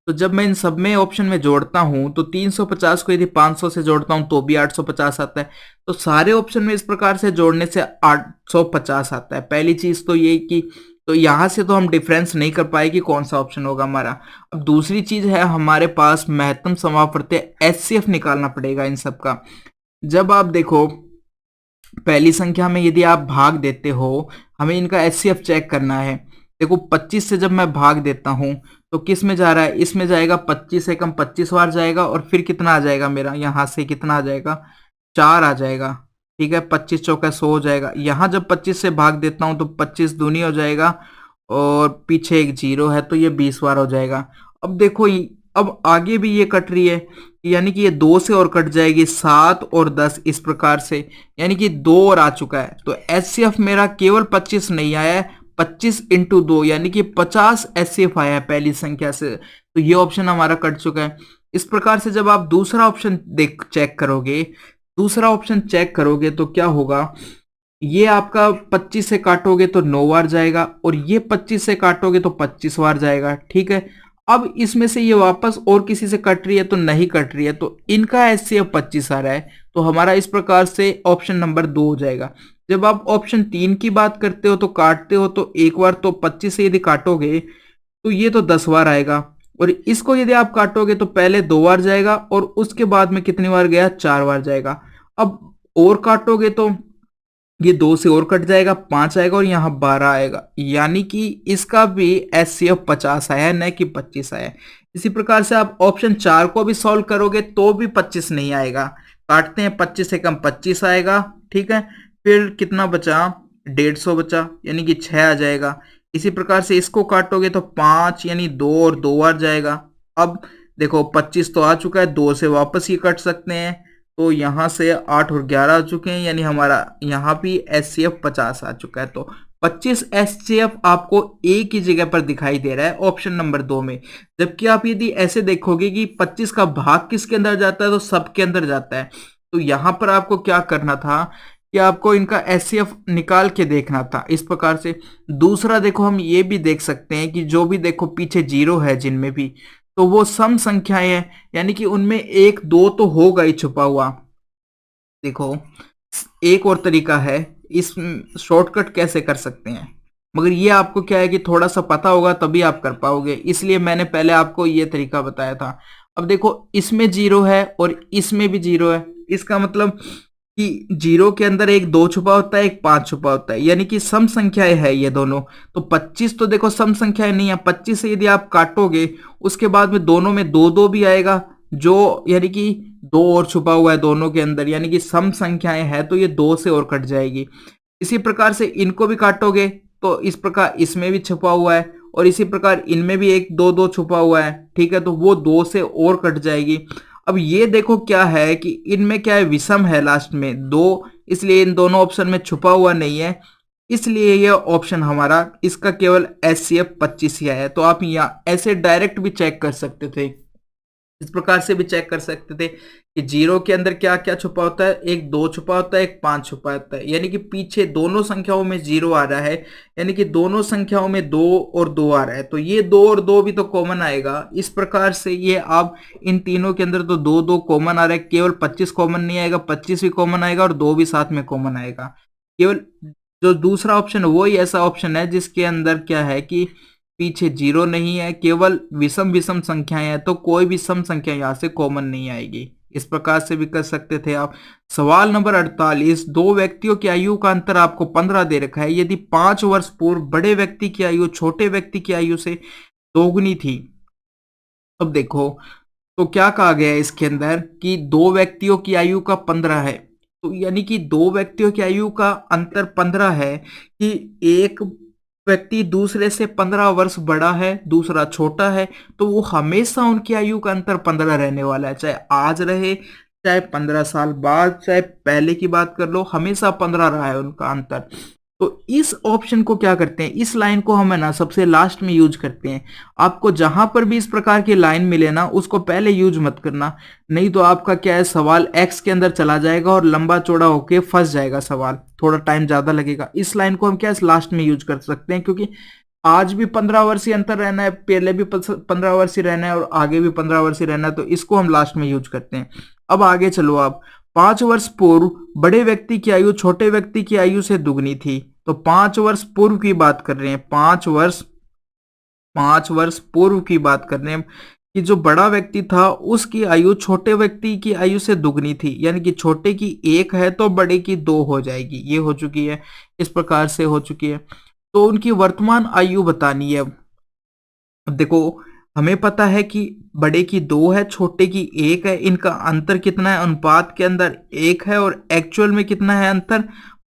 तो जब मैं इन सब में ऑप्शन में जोड़ता हूँ तो 350 को यदि 500 से जोड़ता हूँ तो भी 850 आता है। तो सारे ऑप्शन में इस प्रकार से जोड़ने से 850 आता है। पहली चीज तो ये कि तो यहाँ से तो हम डिफरेंस नहीं कर पाए कि कौन सा ऑप्शन होगा हमारा। अब दूसरी चीज है हमारे पास महत्तम समापवर्ती एचसीएफ निकालना पड़ेगा इन सब का। जब आप देखो पहली संख्या में यदि आप भाग देते हो, हमें इनका एचसीएफ चेक करना है। देखो 25 से जब मैं भाग देता हूं तो किस में जा रहा है, इसमें जाएगा 25 से कम 25 बार जाएगा और फिर कितना आ जाएगा मेरा यहाँ से कितना आ जाएगा 4 आ जाएगा। ठीक है, 25 चौका 100 हो जाएगा। यहाँ जब 25 से भाग देता हूँ तो 25 दूनी हो जाएगा और पीछे एक 0 है तो ये 20 बार हो जाएगा। अब देखो अब आगे भी ये कट रही है, यानी कि ये 2 से और कट जाएगी, 7 और 10 इस प्रकार से, यानी कि 2 और आ चुका है। तो एचसीएफ मेरा केवल 25 नहीं आया है, 25 इंटू 2 यानी कि 50 एचसीएफ आया है पहली संख्या से। तो ये ऑप्शन हमारा कट चुका है। इस प्रकार से जब आप दूसरा ऑप्शन चेक करोगे तो क्या होगा, ये आपका 25 से काटोगे तो 9 बार जाएगा, और ये 25 से काटोगे तो 25 बार जाएगा। ठीक है, अब इसमें से ये वापस और किसी से कट रही है तो नहीं कट रही है, तो इनका एचसीएफ 25 आ रहा है, तो हमारा इस प्रकार से ऑप्शन नंबर 2 हो जाएगा। जब आप ऑप्शन 3 की बात करते हो तो काटते हो तो एक बार, तो 25 से यदि काटोगे तो ये तो 10 बार आएगा, और इसको यदि आप काटोगे तो पहले 2 बार जाएगा और उसके बाद में कितनी बार गया, 4 बार जाएगा। अब और काटोगे तो ये 2 से और कट जाएगा, 5 आएगा और यहाँ 12 आएगा, यानी कि इसका भी एचसीएफ 50 आया है, न कि 25 आया है। इसी प्रकार से आप ऑप्शन 4 को भी सॉल्व करोगे तो भी 25 नहीं आएगा। काटते हैं, 25 से कम 25 आएगा। ठीक है, फिर कितना बचा, 150 बचा, यानी कि 6 आ जाएगा। इसी प्रकार से इसको काटोगे तो 5 यानी 2 और 2 बार जाएगा। अब देखो 25 तो आ चुका है, 2 से वापस ही कट सकते हैं, तो यहाँ से 8 और 11 आ चुके हैं, यानी हमारा यहाँ भी एचसीएफ 50 आ चुका है। तो 25 एचसीएफ आपको एक ही जगह पर दिखाई दे रहा है ऑप्शन नंबर 2 में। जबकि आप यदि ऐसे देखोगे कि 25 का भाग किसके अंदर जाता है, तो सबके अंदर जाता है। तो यहाँ पर आपको क्या करना था कि आपको इनका एचसीएफ निकाल के देखना था इस प्रकार से। दूसरा देखो, हम ये भी देख सकते हैं कि जो भी देखो पीछे 0 है जिनमें भी, तो वो सम संख्याएं हैं, यानी कि उनमें 1 2 तो होगा ही छुपा हुआ। देखो एक और तरीका है, इस शॉर्टकट कैसे कर सकते हैं, मगर ये आपको क्या है कि थोड़ा सा पता होगा तभी आप कर पाओगे, इसलिए मैंने पहले आपको ये तरीका बताया था। अब देखो इसमें 0 है और इसमें भी 0 है, इसका मतलब कि 0 के अंदर एक 2 छुपा होता है, एक 5 छुपा होता है, यानी कि सम संख्याएं है ये दोनों। तो 25 तो देखो सम संख्याएं नहीं है, 25 से यदि आप काटोगे उसके बाद में दोनों में 2 2 भी आएगा, जो यानी कि 2 और छुपा हुआ है दोनों के अंदर, यानी कि सम संख्याएं है, तो ये 2 से और कट जाएगी। इसी प्रकार से इनको भी काटोगे तो इस प्रकार इसमें भी छुपा हुआ है, और इसी प्रकार इनमें भी 1 2 2 छुपा हुआ है। ठीक है, तो वो 2 से और कट जाएगी। अब ये देखो क्या है कि इनमें क्या है, विषम है लास्ट में 2, इसलिए इन दोनों ऑप्शन में छुपा हुआ नहीं है, इसलिए ये ऑप्शन हमारा इसका केवल एचसीएफ 25 ही आया है। तो आप यहाँ ऐसे डायरेक्ट भी चेक कर सकते थे, इस प्रकार से भी चेक कर सकते थे कि 0 के अंदर क्या क्या छुपा होता है, एक 2 छुपा होता है, एक 5 छुपा होता है, यानी कि पीछे दोनों संख्याओं में 0 आ रहा है, यानी कि दोनों संख्याओं में 2 और 2 आ रहा है, तो ये 2 और 2 भी तो कॉमन आएगा। इस प्रकार से ये आप इन तीनों के अंदर तो 2 2 कॉमन आ रहा है, केवल 25 कॉमन नहीं आएगा, 25 भी कॉमन आएगा और 2 भी साथ में कॉमन आएगा। केवल जो दूसरा ऑप्शन है वही ऐसा ऑप्शन है जिसके अंदर क्या है कि पीछे 0 नहीं है, केवल विषम विषम संख्याएं हैं, तो कोई भी सम संख्या यहां से कॉमन नहीं आएगी। इस प्रकार से भी कर सकते थे आप। सवाल नंबर 48, दो व्यक्तियों की आयु का अंतर आपको 15 दे रखा है, यदि 5 वर्ष पूर्व बड़े व्यक्ति की आयु छोटे व्यक्ति की आयु से दोगुनी थी। अब देखो तो क्या कहा गया है इसके अंदर कि दो व्यक्तियों की आयु का 15 है, तो यानी कि दो व्यक्तियों की आयु का अंतर 15 है, कि एक व्यक्ति दूसरे से 15 वर्ष बड़ा है, दूसरा छोटा है, तो वो हमेशा उनकी आयु का अंतर 15 रहने वाला है, चाहे आज रहे, चाहे 15 साल बाद, चाहे पहले की बात कर लो, हमेशा 15 रहा है उनका अंतर। तो इस ऑप्शन को क्या करते हैं, इस लाइन को हम है ना सबसे लास्ट में यूज करते हैं। आपको जहां पर भी इस प्रकार की लाइन मिले ना उसको पहले यूज मत करना, नहीं तो आपका क्या है सवाल एक्स के अंदर चला जाएगा और लंबा चौड़ा होके फंस जाएगा सवाल, थोड़ा टाइम ज्यादा लगेगा। इस लाइन को हम क्या लास्ट में यूज कर सकते हैं, क्योंकि आज भी 15 वर्षीय अंतर रहना है, पहले भी 15 वर्षीय रहना है और आगे भी 15 वर्षीय रहना है, तो इसको हम लास्ट में यूज करते हैं। अब आगे चलो आप, 5 वर्ष पूर्व बड़े व्यक्ति की आयु छोटे व्यक्ति की आयु से दुगनी थी, तो 5 वर्ष पूर्व की बात कर रहे हैं, 5 वर्ष पूर्व की बात कर रहे हैं कि जो बड़ा व्यक्ति था उसकी आयु छोटे व्यक्ति की आयु से दुगनी थी, यानी कि छोटे की 1 है तो बड़े की 2 हो जाएगी, ये हो चुकी है, इस प्रकार से हो चुकी है। तो उनकी वर्तमान आयु बतानी है। अब देखो हमें पता है कि बड़े की 2 है, छोटे की 1 है, इनका अंतर कितना है, अनुपात के अंदर 1 है और एक्चुअल में कितना है अंतर,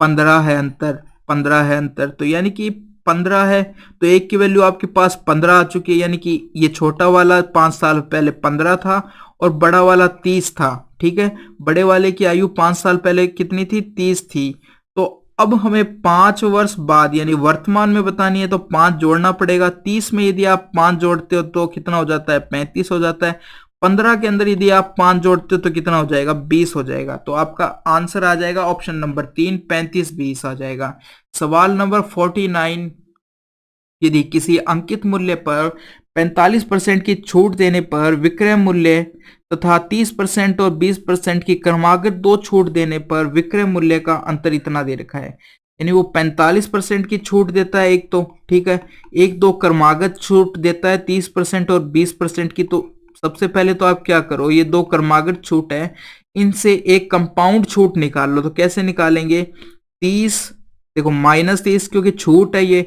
15 है अंतर, 15 है अंतर। तो यानी कि 15 है, तो एक की वैल्यू आपके पास 15 आ चुकी है, यानी कि ये छोटा वाला 5 साल पहले 15 था और बड़ा वाला 30 था। ठीक है, बड़े वाले की आयु 5 साल पहले कितनी थी? 30 थी। तो अब हमें 5 वर्ष बाद यानी वर्तमान में बतानी है, तो 5 जोड़ना पड़ेगा। 30 में यदि आप 5 जोड़ते हो तो कितना हो जाता है? 35 हो जाता है। 15 के अंदर यदि आप 5 जोड़ते हो तो कितना हो जाएगा? 20 हो जाएगा। तो आपका आंसर आ जाएगा ऑप्शन नंबर 3, 35 20 आ जाएगा। सवाल नंबर 49, यदि किसी अंकित मूल्य पर 45% की छूट देने पर विक्रय मूल्य तथा 30% और 20% की क्रमागत दो छूट देने पर विक्रय मूल्य का अंतर इतना दे रखा है। यानी वो 45% की छूट देता है एक तो, ठीक है, एक दो क्रमागत छूट देता है 30% और 20% की। तो सबसे पहले तो आप क्या करो, ये दो क्रमागत छूट है, इनसे एक कंपाउंड छूट निकाल लो। तो कैसे निकालेंगे? 30, देखो -30 क्योंकि छूट है ये,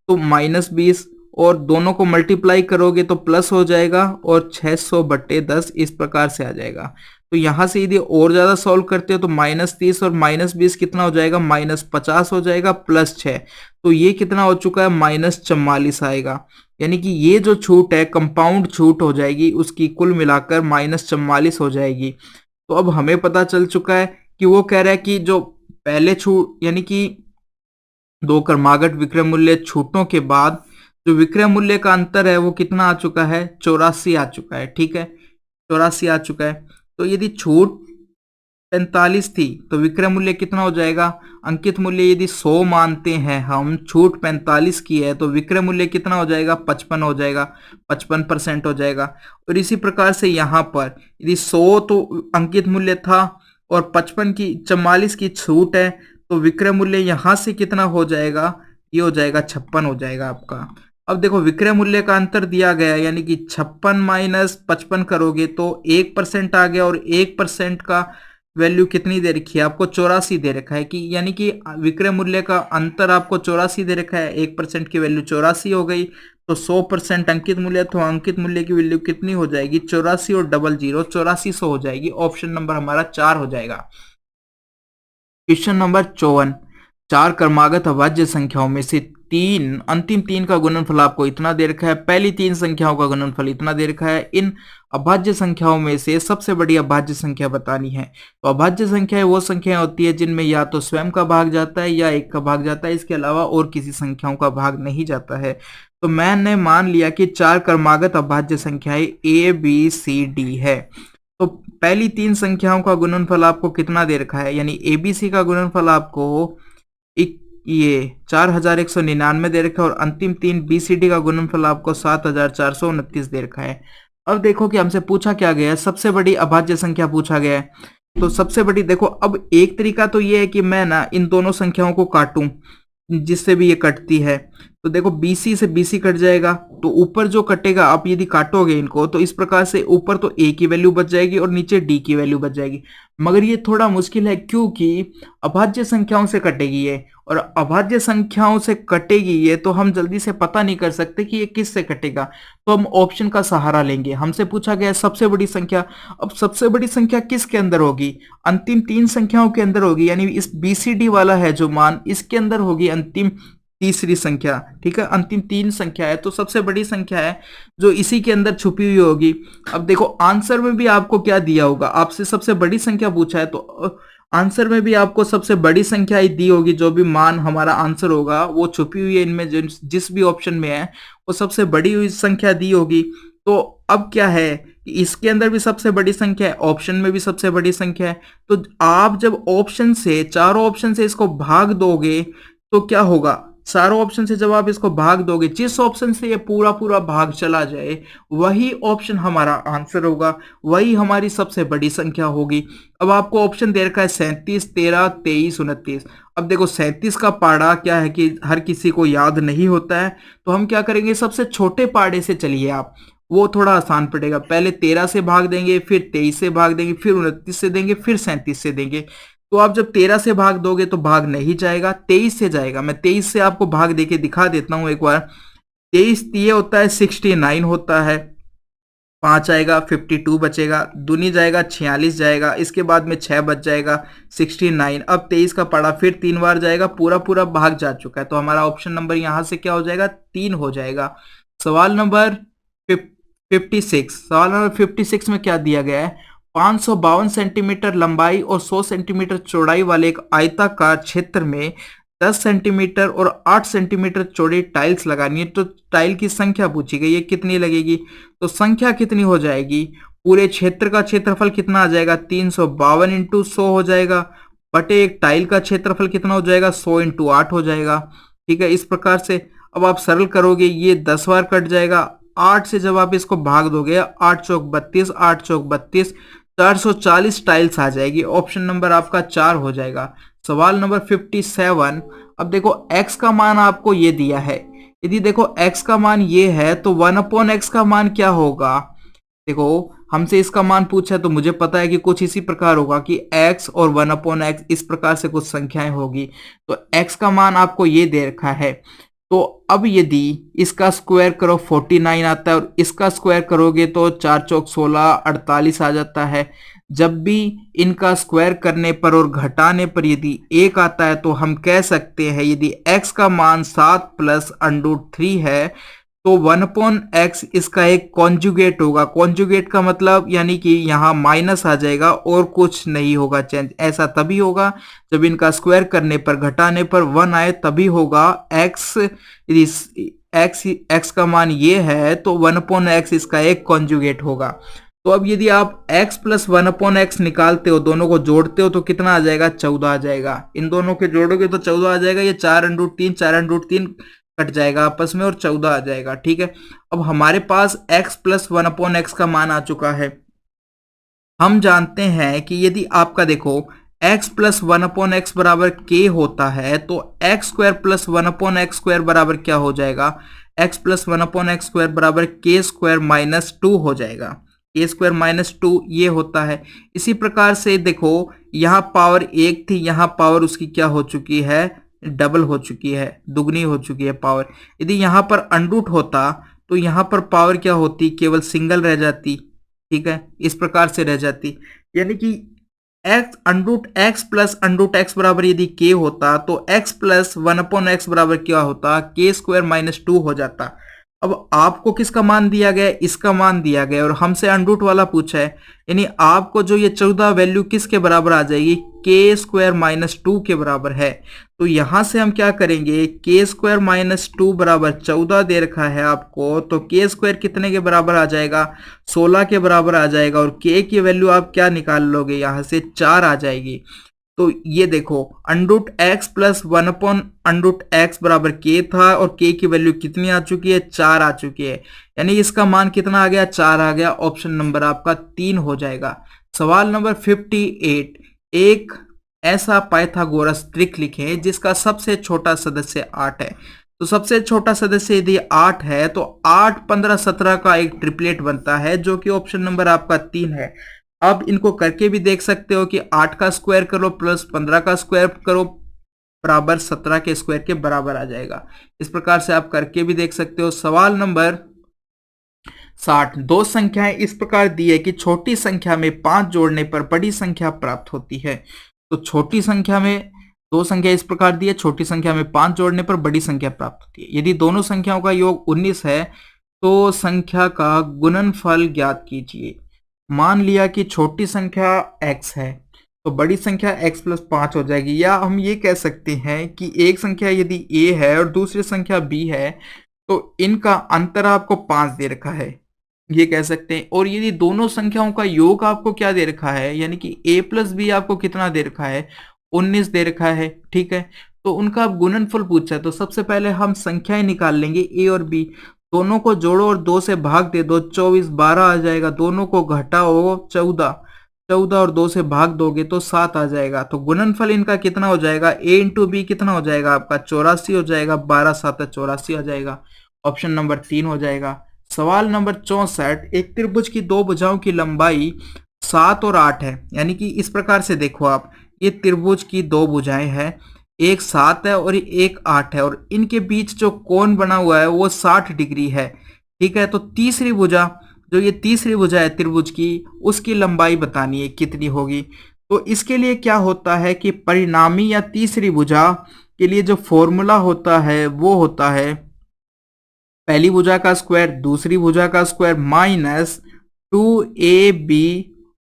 तो -20 और दोनों को मल्टीप्लाई करोगे तो प्लस हो जाएगा और 600/10 इस प्रकार से आ जाएगा। तो यहां से यदि और ज्यादा सॉल्व करते हो तो -30 और -20 कितना हो जाएगा? -50 हो जाएगा प्लस 6, तो ये कितना हो चुका है? -44 आएगा। यानी कि ये जो छूट है कंपाउंड छूट हो जाएगी, उसकी कुल मिलाकर -44 हो जाएगी। तो अब हमें पता चल चुका है कि वो कह रहा है कि जो पहले छूट यानी कि दो क्रमागत विक्रय मूल्य छूटों के बाद जो विक्रय मूल्य का अंतर है वो कितना आ चुका है? 84 आ चुका है। ठीक है, 84 आ चुका है। तो यदि छूट 45 थी तो विक्रय मूल्य कितना हो जाएगा? अंकित मूल्य यदि 100 मानते हैं हम, छूट 45 की है, तो विक्रय मूल्य कितना हो जाएगा? 55 हो जाएगा, 55% हो जाएगा। और इसी प्रकार से यहाँ पर यदि 100 तो अंकित मूल्य था और 44 की छूट है, तो विक्रय मूल्य यहां से कितना हो जाएगा? ये हो जाएगा 56 हो जाएगा आपका। अब देखो विक्रय मूल्य का अंतर दिया गया है, यानी कि 56 माइनस 55 करोगे तो 1% आ गया, और 1% का वैल्यू कितनी दे रखी है आपको? 84 दे रखा है कि, यानी कि विक्रय मूल्य का अंतर आपको 84 दे रखा है, 1% की वैल्यू 84 हो गई। तो 100% अंकित मूल्य, तो अंकित मूल्य की वैल्यू कितनी हो जाएगी? 84 और 00 8400 हो जाएगी। ऑप्शन नंबर हमारा 4 हो जाएगा। क्वेश्चन नंबर 54, चार क्रमागत अभाज्य संख्याओं में से अंतिम तीन का गुणनफल आपको इतना दे रखा है, पहली तीन संख्याओं का गुणनफल इतना दे रखा है। इन अभाज्य संख्याओं में से सबसे बड़ी अभाज्य संख्या बतानी है। तो अभाज्य संख्याएं वो संख्याएं होती है जिनमें या तो स्वयं का भाग जाता है या एक का भाग जाता है, इसके अलावा और किसी संख्याओं का भाग नहीं जाता है। तो मैंने मान लिया कि चार क्रमागत अभाज्य संख्याएं ABCD है। तो पहली तीन संख्याओं का गुणनफल आपको कितना दे रखा है, यानी ABC का गुणनफल आपको ये 4199 दे रखा है, और अंतिम तीन BCD का गुणनफल आपको 7429 दे रखा है। अब देखो कि हमसे पूछा क्या गया है, सबसे बड़ी अभाज्य संख्या पूछा गया है। तो सबसे बड़ी देखो, अब एक तरीका तो ये है कि मैं ना इन दोनों संख्याओं को काटूं, जिससे भी ये कटती है। तो देखो BC से BC कट जाएगा, तो ऊपर जो कटेगा, आप यदि काटोगे इनको तो इस प्रकार से ऊपर तो A की वैल्यू बच जाएगी और नीचे D की वैल्यू बच जाएगी। मगर ये थोड़ा मुश्किल है क्योंकि अभाज्य संख्याओं से कटेगी ये, और अभाज्य संख्याओं से कटेगी ये, तो हम जल्दी से पता नहीं कर सकते कि ये किस से कटेगा। तो हम ऑप्शन का सहारा लेंगे। हमसे पूछा गया सबसे बड़ी संख्या, अब सबसे बड़ी संख्या किसके अंदर होगी? अंतिम तीन संख्याओं के अंदर होगी, यानी इस BCD वाला है जो मान, इसके अंदर होगी अंतिम तीसरी संख्या। ठीक है, अंतिम तीन संख्या है तो सबसे बड़ी संख्या है जो इसी के अंदर छुपी हुई होगी। अब देखो आंसर में भी आपको क्या दिया होगा, आपसे सबसे बड़ी संख्या पूछा है, तो आंसर में भी आपको सबसे बड़ी संख्या ही दी होगी। जो भी मान हमारा आंसर होगा वो छुपी हुई है इनमें, जिस भी ऑप्शन में है वो सबसे बड़ी हुई संख्या दी होगी। तो अब क्या है कि इसके अंदर भी सबसे बड़ी संख्या है, ऑप्शन में भी सबसे बड़ी संख्या है। तो आप जब ऑप्शन से, चारों ऑप्शन से इसको भाग दोगे तो क्या होगा? चारों ऑप्शन से जब आप इसको भाग दोगे, जिस ऑप्शन से ये पूरा पूरा भाग चला जाए वही ऑप्शन हमारा आंसर होगा, वही हमारी सबसे बड़ी संख्या होगी। अब आपको ऑप्शन दे रखा है 37, 13, 23, 29। अब देखो 37 का पाड़ा क्या है कि हर किसी को याद नहीं होता है, तो हम क्या करेंगे, सबसे छोटे पाड़े से चलिए आप, वो थोड़ा आसान पड़ेगा। पहले 13 से भाग देंगे, फिर 23 से भाग देंगे, फिर 29 से देंगे, फिर 37 से देंगे। तो आप जब 13 से भाग दोगे तो भाग नहीं जाएगा, 23 से जाएगा। मैं 23 से आपको भाग देके दिखा देता हूं एक बार। 23 ये होता है 69 होता है, 5 आएगा, 52 बचेगा, दूनी जाएगा 46 जाएगा, इसके बाद में 6 बच जाएगा 69। अब 23 का पड़ा, फिर 3 बार जाएगा, पूरा पूरा भाग जा चुका है, तो हमारा ऑप्शन नंबर यहाँ से क्या हो जाएगा, 3 हो जाएगा। सवाल नंबर 56, सवाल नंबर 56 में क्या दिया गया है, 552 सेंटीमीटर लंबाई और 100 सेंटीमीटर चौड़ाई वाले एक आयताकार क्षेत्र में 10 सेंटीमीटर और 8 सेंटीमीटर चौड़ी टाइल्स लगानी है। तो टाइल की संख्या पूछी गई है, कितनी लगेगी, तो संख्या कितनी हो जाएगी, पूरे क्षेत्र का क्षेत्रफल कितना आ जाएगा, 352 इंटू 100 हो जाएगा, बटे एक टाइल का क्षेत्रफल कितना हो जाएगा, 100 इंटू 8 हो जाएगा। ठीक है, इस प्रकार से अब आप सरल करोगे, ये 10 बार कट जाएगा, 8 से जब आप इसको भाग दोगे, 8 चौक 32, 8 चौक 32, 440 टाइल्स आ जाएगी। ऑप्शन नंबर आपका 4 हो जाएगा। सवाल नंबर 57, अब देखो x का मान आपको ये दिया है, यदि देखो x का मान ये है तो 1/x का मान क्या होगा। देखो हमसे इसका मान पूछा है तो मुझे पता है कि कुछ इसी प्रकार होगा कि x और 1/x इस प्रकार से कुछ संख्याएं होगी। तो x का मान आपको ये दे रखा है, तो अब यदि इसका स्क्वायर करो 49 आता है और इसका स्क्वायर करोगे तो 4 चौक 16, 48 आ जाता है। जब भी इनका स्क्वायर करने पर और घटाने पर यदि 1 आता है तो हम कह सकते हैं यदि x का मान 7 प्लस √3 है तो 1/x इसका एक कॉन्जुगेट होगा। कॉन्जुगेट का मतलब यानी कि यहाँ माइनस आ जाएगा और कुछ नहीं होगा चेंज। ऐसा तभी होगा जब इनका स्क्वायर करने पर घटाने पर 1 आए, तभी होगा x। यदि x का मान ये है तो 1/x इसका एक कॉन्जुगेट होगा। तो अब यदि आप x प्लस 1/x निकालते हो, दोनों को जोड़ते हो तो कितना आ जाएगा, 14 आ जाएगा। इन दोनों के जोड़ोगे तो 14 आ जाएगा, ये 4√3 कट जाएगा आपस में और 14 आ जाएगा। ठीक है, अब हमारे पास x प्लस 1/x का मान आ चुका है। हम जानते हैं कि यदि आपका देखो x प्लस 1/x बराबर k होता है तो x square plus 1/x square बराबर क्या हो जाएगा, x प्लस 1/x स्क्वायर बराबर k स्क्वायर माइनस 2 हो जाएगा। k स्क्वायर माइनस 2 ये होता है। इसी प्रकार से देखो यहाँ पावर 1 थी, यहाँ पावर उसकी क्या हो चुकी है, डबल हो चुकी है, दुगनी हो चुकी है पावर। यदि यहाँ पर अंडरूट होता तो यहाँ पर पावर क्या होती, केवल सिंगल रह जाती। ठीक है, इस प्रकार से रह जाती, यानी कि x प्लस √x बराबर यदि k होता तो x प्लस 1/x बराबर क्या होता, k स्क्वायर माइनस 2 हो जाता। अब आपको किसका मान दिया गया, इसका मान दिया गया और हमसे अंडरूट वाला पूछा है, यानी आपको जो ये 14 वैल्यू किसके बराबर आ जाएगी, k स्क्वायर माइनस 2 के बराबर है। तो यहां से हम क्या करेंगे, k स्क्वायर माइनस 2 बराबर 14 दे रखा है आपको, तो k स्क्वायर कितने के बराबर आ जाएगा, 16 के बराबर आ जाएगा और k की वैल्यू आप क्या निकाल लोगे, यहां से 4 आ जाएगी। तो ये देखो √x प्लस 1/√x बराबर k था और k की वैल्यू कितनी आ चुकी है, 4 आ चुकी है, यानी इसका मान कितना आ गया, 4 आ गया। ऑप्शन नंबर आपका 3 हो जाएगा। सवाल नंबर 58, एक ऐसा पाइथागोरस त्रिक लिखें जिसका सबसे छोटा सदस्य 8 है। तो सबसे छोटा सदस्य यदि 8 है तो 8, 15, 17 का एक ट्रिपलेट बनता है, जो कि ऑप्शन नंबर आपका 3 है। अब इनको करके भी देख सकते हो कि 8 का स्क्वायर करो प्लस 15 का स्क्वायर करो बराबर 17 के स्क्वायर के बराबर आ जाएगा। इस प्रकार से आप करके भी देख सकते हो। सवाल नंबर 60, दो संख्याएं इस प्रकार दी है कि छोटी संख्या में 5 जोड़ने पर बड़ी संख्या प्राप्त होती है। तो छोटी संख्या में दो संख्या इस प्रकार दी है, छोटी संख्या में 5 जोड़ने पर बड़ी संख्या प्राप्त होती है। यदि दोनों संख्याओं का योग 19 है तो संख्या का गुणनफल ज्ञात कीजिए। मान लिया कि छोटी संख्या x है तो बड़ी संख्या x प्लस 5 हो जाएगी, या हम ये कह सकते हैं कि एक संख्या यदि a है और दूसरी संख्या b है तो इनका अंतर आपको 5 दे रखा है, ये कह सकते हैं। और यदि दोनों संख्याओं का योग आपको क्या दे रखा है, यानी कि a प्लस बी आपको कितना दे रखा है, 19 दे रखा है। ठीक है, तो उनका गुणनफल पूछा है, तो सबसे पहले हम संख्याएं निकाल लेंगे a और b, दोनों को जोड़ो और 2 से भाग दे दो, 24, 12 आ जाएगा। दोनों को घटाओ 14, 14 और 2 से भाग दोगे तो 7 आ जाएगा। तो गुणनफल इनका कितना हो जाएगा, a इंटू बी कितना हो जाएगा आपका 84 हो जाएगा, 12 7 84 आ जाएगा। ऑप्शन नंबर 3 हो जाएगा। सवाल नंबर 64, एक त्रिभुज की दो भुजाओं की लंबाई 7 और 8 है, यानी कि इस प्रकार से देखो आप, ये त्रिभुज की दो भुजाएं हैं, एक 7 है और एक 8 है और इनके बीच जो कोण बना हुआ है वो 60 डिग्री है। ठीक है, तो तीसरी भुजा जो ये तीसरी भुजा है त्रिभुज की, उसकी लंबाई बतानी है कितनी होगी। तो इसके लिए क्या होता है कि परिणामी या तीसरी भुजा के लिए जो फॉर्मूला होता है वो होता है पहली भुजा का स्क्वायर दूसरी भुजा का स्क्वायर माइनस 2ab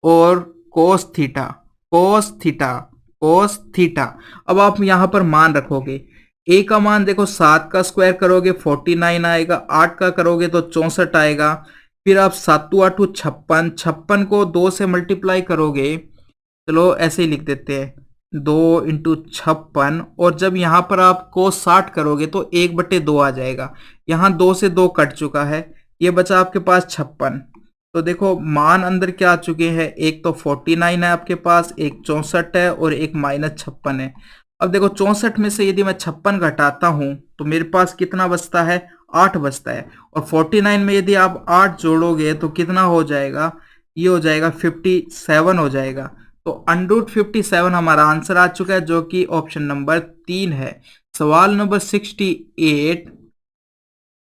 और cos theta, cos theta, cos theta. अब आप यहां पर मान रखोगे, a का मान देखो 7 का स्क्वायर करोगे 49 आएगा, 8 का करोगे तो 64 आएगा, फिर आप 7 8 56, 56 को 2 से मल्टीप्लाई करोगे, चलो ऐसे ही लिख देते हैं 2 × 56, और जब यहां पर आपको 60 करोगे तो 1/2 आ जाएगा। यहाँ 2 से 2 कट चुका है, ये बचा आपके पास 56। तो देखो मान अंदर क्या आ चुके हैं, एक तो 49 है आपके पास, एक 64 है और एक -56 है। अब देखो 64 में से यदि मैं 56 घटाता हूं तो मेरे पास कितना बचता है, 8 बचता है। और 49 में यदि आप 8 जोड़ोगे तो कितना हो जाएगा, ये हो जाएगा 57 हो जाएगा। तो √57 हमारा आंसर आ चुका है, जो कि ऑप्शन नंबर 3 है। सवाल नंबर 68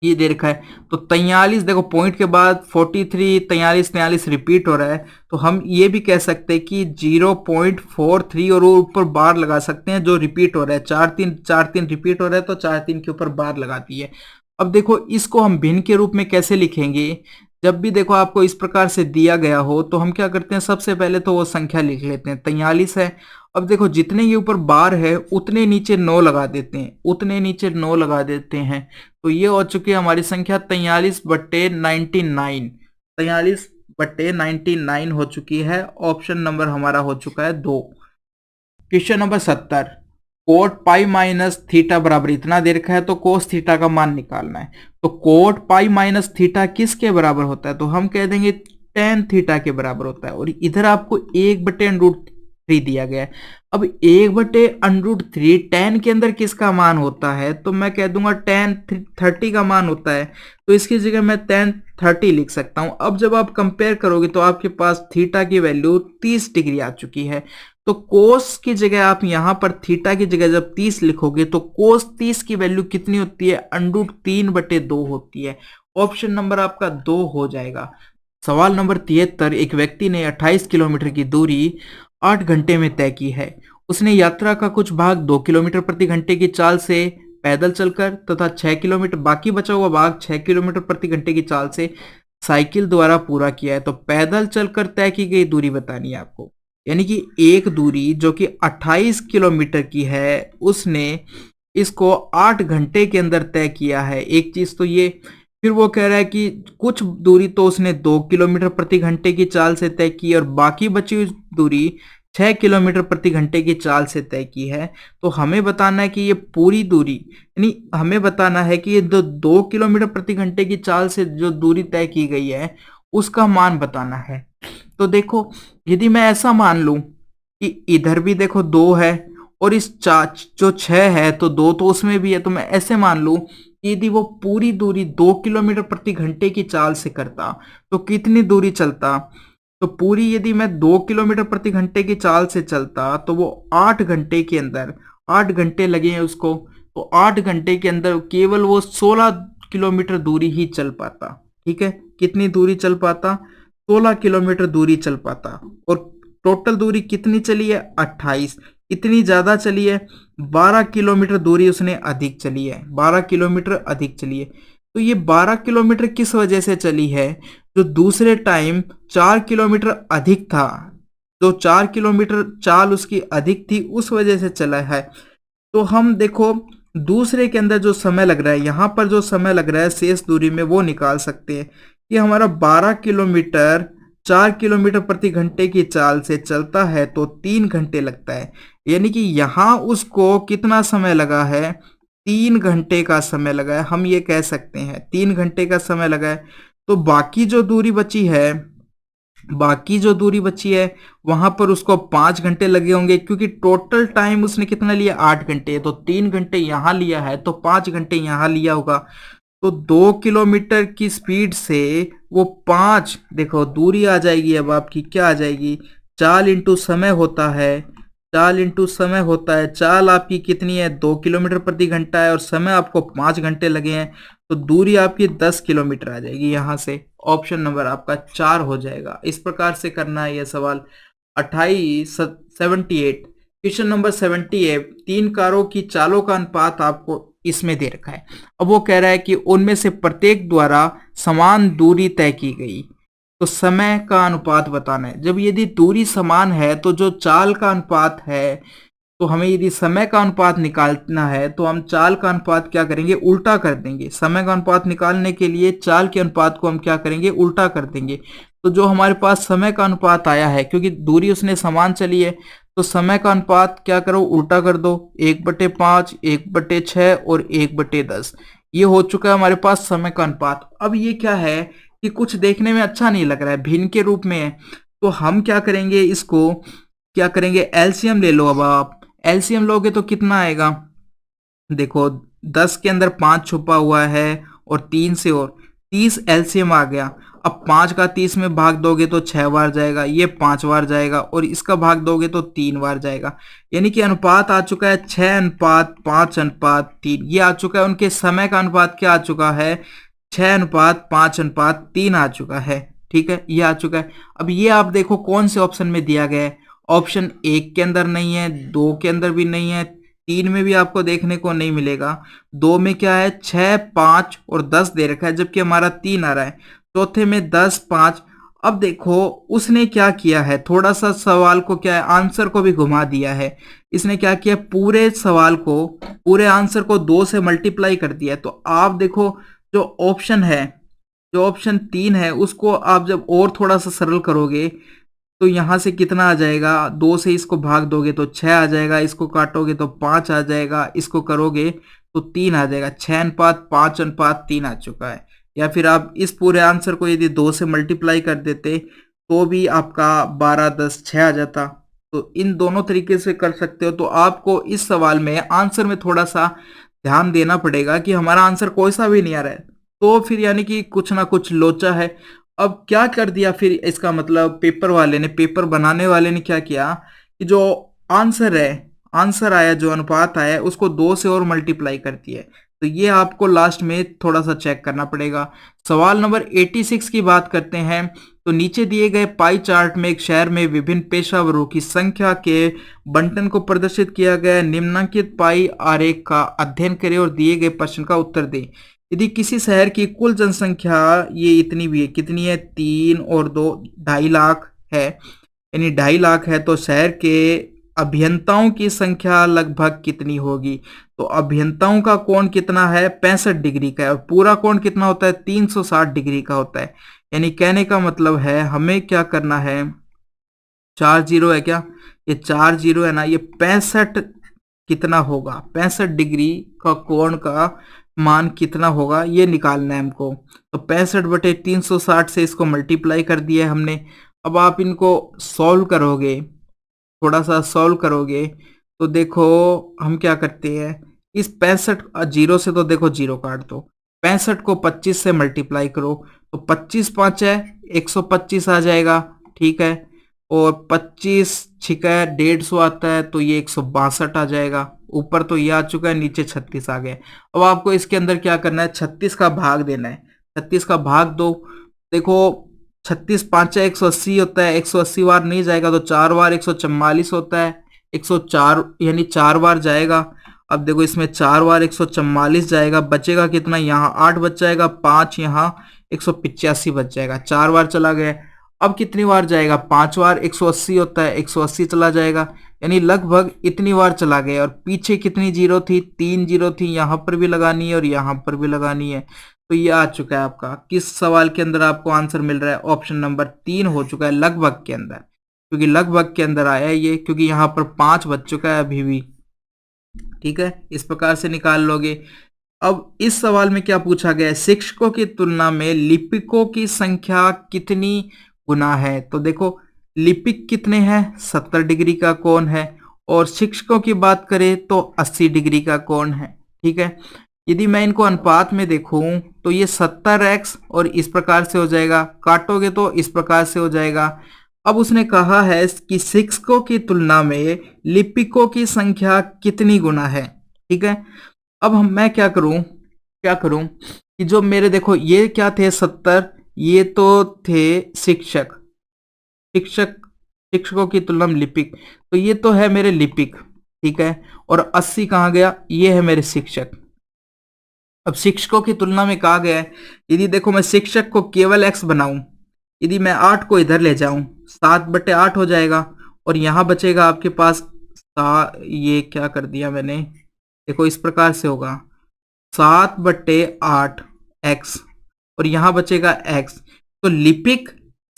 ये दे रखा है, तो 43 देखो पॉइंट के बाद 43 43 43 रिपीट हो रहा है, तो हम ये भी कह सकते हैं कि 0.43 और ऊपर बार लगा सकते हैं जो रिपीट हो रहा है। 4 3 रिपीट हो रहा है तो 4 3 के ऊपर बार लगाती है। अब देखो इसको हम भिन्न के रूप में कैसे लिखेंगे, जब भी देखो आपको इस प्रकार से दिया गया हो तो हम क्या करते हैं, सबसे पहले तो वो संख्या लिख लेते हैं, 43 है। अब देखो जितने ये ऊपर बार है उतने नीचे 9 लगा देते हैं, उतने नीचे 9 लगा देते हैं, तो ये हो चुकी है हमारी संख्या 43/99, 43/99 हो चुकी है। ऑप्शन नंबर हमारा हो चुका है 2। Question number 70, coat pi minus theta बराबर इतना दे रखा है, तो कोस थीटा का मान निकालना है। तो कोट पाई माइनस थीटा किसके बराबर होता है, तो हम कह देंगे टेन थीटा के बराबर होता है। और इधर आपको 1/√3 दिया गया है। अब 1/√3 टेन के अंदर किसका मान होता है, तो मैं कह दूंगा टेन 30 का मान होता है, तो इसकी जगह मैं टेन 30 लिख सकता हूं। अब जब आप कंपेयर करोगे तो आपके पास थीटा की वैल्यू 30 डिग्री आ चुकी है, तो कोस की जगह आप यहां पर थीटा की जगह जब 30 लिखोगे तो कोस 30 की वैल्यू कितनी होती है, √3/2 होती है। ऑप्शन नंबर आपका 2 हो जाएगा। सवाल नंबर 73, एक व्यक्ति ने 28 किलोमीटर की दूरी 8 घंटे में तय की है। उसने यात्रा का कुछ भाग 2 किलोमीटर प्रति घंटे की चाल से पैदल चलकर तथा 6 किलोमीटर बाकी बचा हुआ भाग 6 किलोमीटर प्रति घंटे की चाल से साइकिल द्वारा पूरा किया है। तो पैदल चलकर तय की गई दूरी बतानी है आपको, यानी कि एक दूरी जो कि 28 किलोमीटर की है उसने इसको 8 घंटे के अंदर तय किया है। एक चीज तो ये, फिर वो कह रहा है कि कुछ दूरी तो उसने 2 किलोमीटर प्रति घंटे की चाल से तय की और बाकी बची हुई दूरी 6 किलोमीटर प्रति घंटे की चाल से तय की है। तो हमें बताना है कि ये पूरी दूरी, यानी हमें बताना है कि ये 2 किलोमीटर प्रति घंटे की चाल से जो दूरी तय की गई है उसका मान बताना है। तो देखो यदि मैं ऐसा मान लूं कि इधर भी देखो 2 है और इस जो 6 है तो 2 तो उसमें भी है, तो मैं ऐसे मान लूं कि यदि वो पूरी दूरी 2 किलोमीटर प्रति घंटे की चाल से करता तो कितनी दूरी चलता, तो पूरी यदि मैं 2 किलोमीटर प्रति घंटे की चाल से चलता तो वो 8 घंटे के अंदर, 8 घंटे लगे हैं उसको, तो 8 घंटे के अंदर केवल वो 16 किलोमीटर दूरी ही चल पाता। ठीक है, कितनी दूरी चल पाता, 16 किलोमीटर दूरी चल पाता। और टोटल दूरी कितनी चली है, 28, इतनी ज्यादा चली है, 12 किलोमीटर दूरी उसने अधिक चली है, 12 किलोमीटर अधिक चली है। तो ये 12 किलोमीटर किस वजह से चली है, जो दूसरे टाइम 4 किलोमीटर अधिक था, जो 4 किलोमीटर चाल उसकी अधिक थी उस वजह से चला है। तो हम देखो दूसरे के अंदर जो समय लग रहा है, यहां पर जो समय लग रहा है शेष दूरी में वो निकाल सकते हैं कि हमारा 12 किलोमीटर 4 किलोमीटर प्रति घंटे की चाल से चलता है तो 3 घंटे लगता है, यानी कि यहां उसको कितना समय लगा है, 3 घंटे का समय लगा है। हम ये कह सकते हैं 3 घंटे का समय लगा है। तो बाकी जो दूरी बची है, बाकी जो दूरी बची है वहां पर उसको 5 घंटे लगे होंगे, क्योंकि टोटल टाइम उसने कितना लिया, 8 घंटे, तो 3 घंटे यहां लिया है तो 5 घंटे यहां लिया होगा। तो 2 किलोमीटर की स्पीड से वो 5, देखो दूरी आ जाएगी अब आपकी क्या आ जाएगी, चाल इंटू समय होता है, चाल इंटू समय होता है, चाल आपकी कितनी है 2 किलोमीटर प्रति घंटा है और समय आपको 5 घंटे लगे हैं, तो दूरी आपकी 10 किलोमीटर आ जाएगी। यहाँ से ऑप्शन नंबर आपका 4 हो जाएगा। इस प्रकार से करना है यह सवाल। 78 क्वेश्चन नंबर 78, 3 कारों की चालों का अनुपात आपको इसमें दे रखा है। अब वो कह रहा है कि उनमें से प्रत्येक द्वारा समान दूरी तय की गई, तो समय का अनुपात बताना है। जब यदि दूरी समान है तो जो चाल का अनुपात है, तो हमें यदि समय का अनुपात निकालना है तो हम चाल का अनुपात क्या करेंगे, उल्टा कर देंगे। समय का अनुपात निकालने के लिए चाल के अनुपात को हम क्या करेंगे, उल्टा कर देंगे। तो जो हमारे पास समय का अनुपात आया है, क्योंकि दूरी उसने समान चली है, तो समय का अनुपात क्या करो, उल्टा कर दो। 1/5, 1/6 और 1/10, ये हो चुका है हमारे पास समय का अनुपात। अब ये क्या है कि कुछ देखने में अच्छा नहीं लग रहा है, भिन्न के रूप में है, तो हम क्या करेंगे, इसको क्या करेंगे, एलसीएम ले लो। अब आप एलसीएम लोगे तो कितना आएगा, देखो 10 के अंदर 5 छुपा हुआ है और 3 से और 30 एलसीएम आ गया। अब 5 का 30 में भाग दोगे तो 6 बार जाएगा, ये 5 बार जाएगा और इसका भाग दोगे तो 3 बार जाएगा। यानी कि अनुपात आ चुका है 6:5:3, ये आ चुका है। उनके समय का अनुपात क्या आ चुका है, 6:5:3 आ चुका है। ठीक है, ये आ चुका है। अब ये आप देखो कौन से ऑप्शन में दिया गया है, ऑप्शन 1 के अंदर नहीं है, 2 के अंदर भी नहीं है, 3 में भी आपको देखने को नहीं मिलेगा। 2 में क्या है, 6, 5 और 10 दे रखा है, जबकि हमारा 3 आ रहा है। चौथे में 10, 5। अब देखो उसने क्या किया है, थोड़ा सा सवाल को क्या है, आंसर को भी घुमा दिया है। इसने क्या किया, पूरे सवाल को, पूरे आंसर को 2 से मल्टीप्लाई कर दिया है। तो आप देखो जो ऑप्शन है, जो ऑप्शन 3 है, उसको आप जब और थोड़ा सा सरल करोगे तो यहां से कितना आ जाएगा, 2 से इसको भाग दोगे तो 6 आ जाएगा, इसको काटोगे तो 5 आ जाएगा, इसको करोगे तो 3 आ जाएगा। 6:5:3 आ चुका है। या फिर आप इस पूरे आंसर को यदि 2 से मल्टीप्लाई कर देते तो भी आपका 12, 10, 6 आ जाता। तो इन दोनों तरीके से कर सकते हो। तो आपको इस सवाल में आंसर में थोड़ा सा ध्यान देना पड़ेगा कि हमारा आंसर कोई सा भी नहीं आ रहा है, तो फिर यानी कि कुछ ना कुछ लोचा है। अब क्या कर दिया फिर, इसका मतलब पेपर वाले ने, पेपर बनाने वाले ने क्या किया कि जो आंसर है, आंसर आया, जो अनुपात आया, उसको 2 से और मल्टीप्लाई कर दिया है। तो ये आपको लास्ट में थोड़ा सा चेक करना पड़ेगा। सवाल नंबर 86 की बात करते हैं। तो नीचे दिए गए पाई चार्ट में एक शहर में विभिन्न पेशेवरों की संख्या के बंटन को प्रदर्शित किया गया है। निम्नलिखित पाई आरेख का अध्ययन करें और दिए गए प्रश्न का उत्तर दें। यदि किसी शहर की कुल जनसंख्या ये इतनी भी है, कितनी है, 3 और 2, 2.5 लाख है, यानी 2.5 लाख है, तो शहर के अभियंताओं की संख्या लगभग कितनी होगी। तो अभियंताओं का कोण कितना है, 65 डिग्री का है, और पूरा कोण कितना होता है, 360 डिग्री का होता है। यानी कहने का मतलब है हमें क्या करना है, 4 जीरो है क्या, ये 4 जीरो है ना, ये 65 कितना होगा, 65 डिग्री का कोण का मान कितना होगा, ये निकालना है हमको। तो 65/360 से इसको मल्टीप्लाई कर दिया है हमने। अब आप इनको सॉल्व करोगे, थोड़ा सा सॉल्व करोगे तो देखो हम क्या करते हैं, इस 65 जीरो से तो देखो जीरो काट दो, 65 को 25 से मल्टीप्लाई करो तो 25 5 है 125 आ जाएगा। ठीक है, और 25 छिका 150 आता है, तो ये 162 आ जाएगा। ऊपर तो ये आ चुका है, नीचे 36 आ गया। अब आपको इसके अंदर क्या करना है, 36 का भाग देना है। 36 का भाग दो, देखो 36 5 180 होता है, 180 बार नहीं जाएगा तो 4 बार 144 होता है, 104 यानी 4 बार जाएगा। अब देखो इसमें 4 बार 144 जाएगा, बचेगा कितना, यहाँ 8 बच जाएगा, 5 यहाँ 185 बच जाएगा, 4 बार चला गया। अब कितनी बार जाएगा, 5 बार 180 होता है, 180 चला जाएगा, यानी लगभग इतनी बार चला गया। और पीछे कितनी जीरो थी, 3 जीरो थी, यहाँ पर भी लगानी है और यहाँ पर भी लगानी है। तो ये आ चुका है आपका, किस सवाल के अंदर आपको आंसर मिल रहा है, ऑप्शन नंबर 3 हो चुका है, लगभग के अंदर, क्योंकि लगभग के अंदर आया है ये, क्योंकि यहाँ पर 5 बच चुका है अभी भी। ठीक है, इस प्रकार से निकाल लोगे। अब इस सवाल में क्या पूछा गया है, शिक्षकों की तुलना में लिपिकों की संख्या कितनी गुना है। तो देखो लिपिक कितने हैं, 70 डिग्री का कोण है, और शिक्षकों की बात करें तो 80 डिग्री का कोण है। ठीक है, यदि मैं इनको अनुपात में देखूं तो ये 70x और इस प्रकार से हो जाएगा, काटोगे तो इस प्रकार से हो जाएगा, अब उसने कहा है कि शिक्षकों की तुलना में लिपिकों की संख्या कितनी गुना है। ठीक है, अब मैं क्या करूं कि जो मेरे देखो ये क्या थे 70, ये तो थे शिक्षक, शिक्षक शिक्षकों की तुलना में लिपिक, तो ये तो है मेरे लिपिक। ठीक है, और 80 कहाँ गया, ये है मेरे शिक्षक। अब शिक्षकों की तुलना में कहा गया है, यदि देखो मैं शिक्षक को केवल x बनाऊं, यदि मैं 8 को इधर ले जाऊं, 7/8 हो जाएगा, और यहां बचेगा आपके पास ये क्या कर दिया मैंने, देखो इस प्रकार से होगा 7/8 x, और यहां बचेगा x। तो लिपिक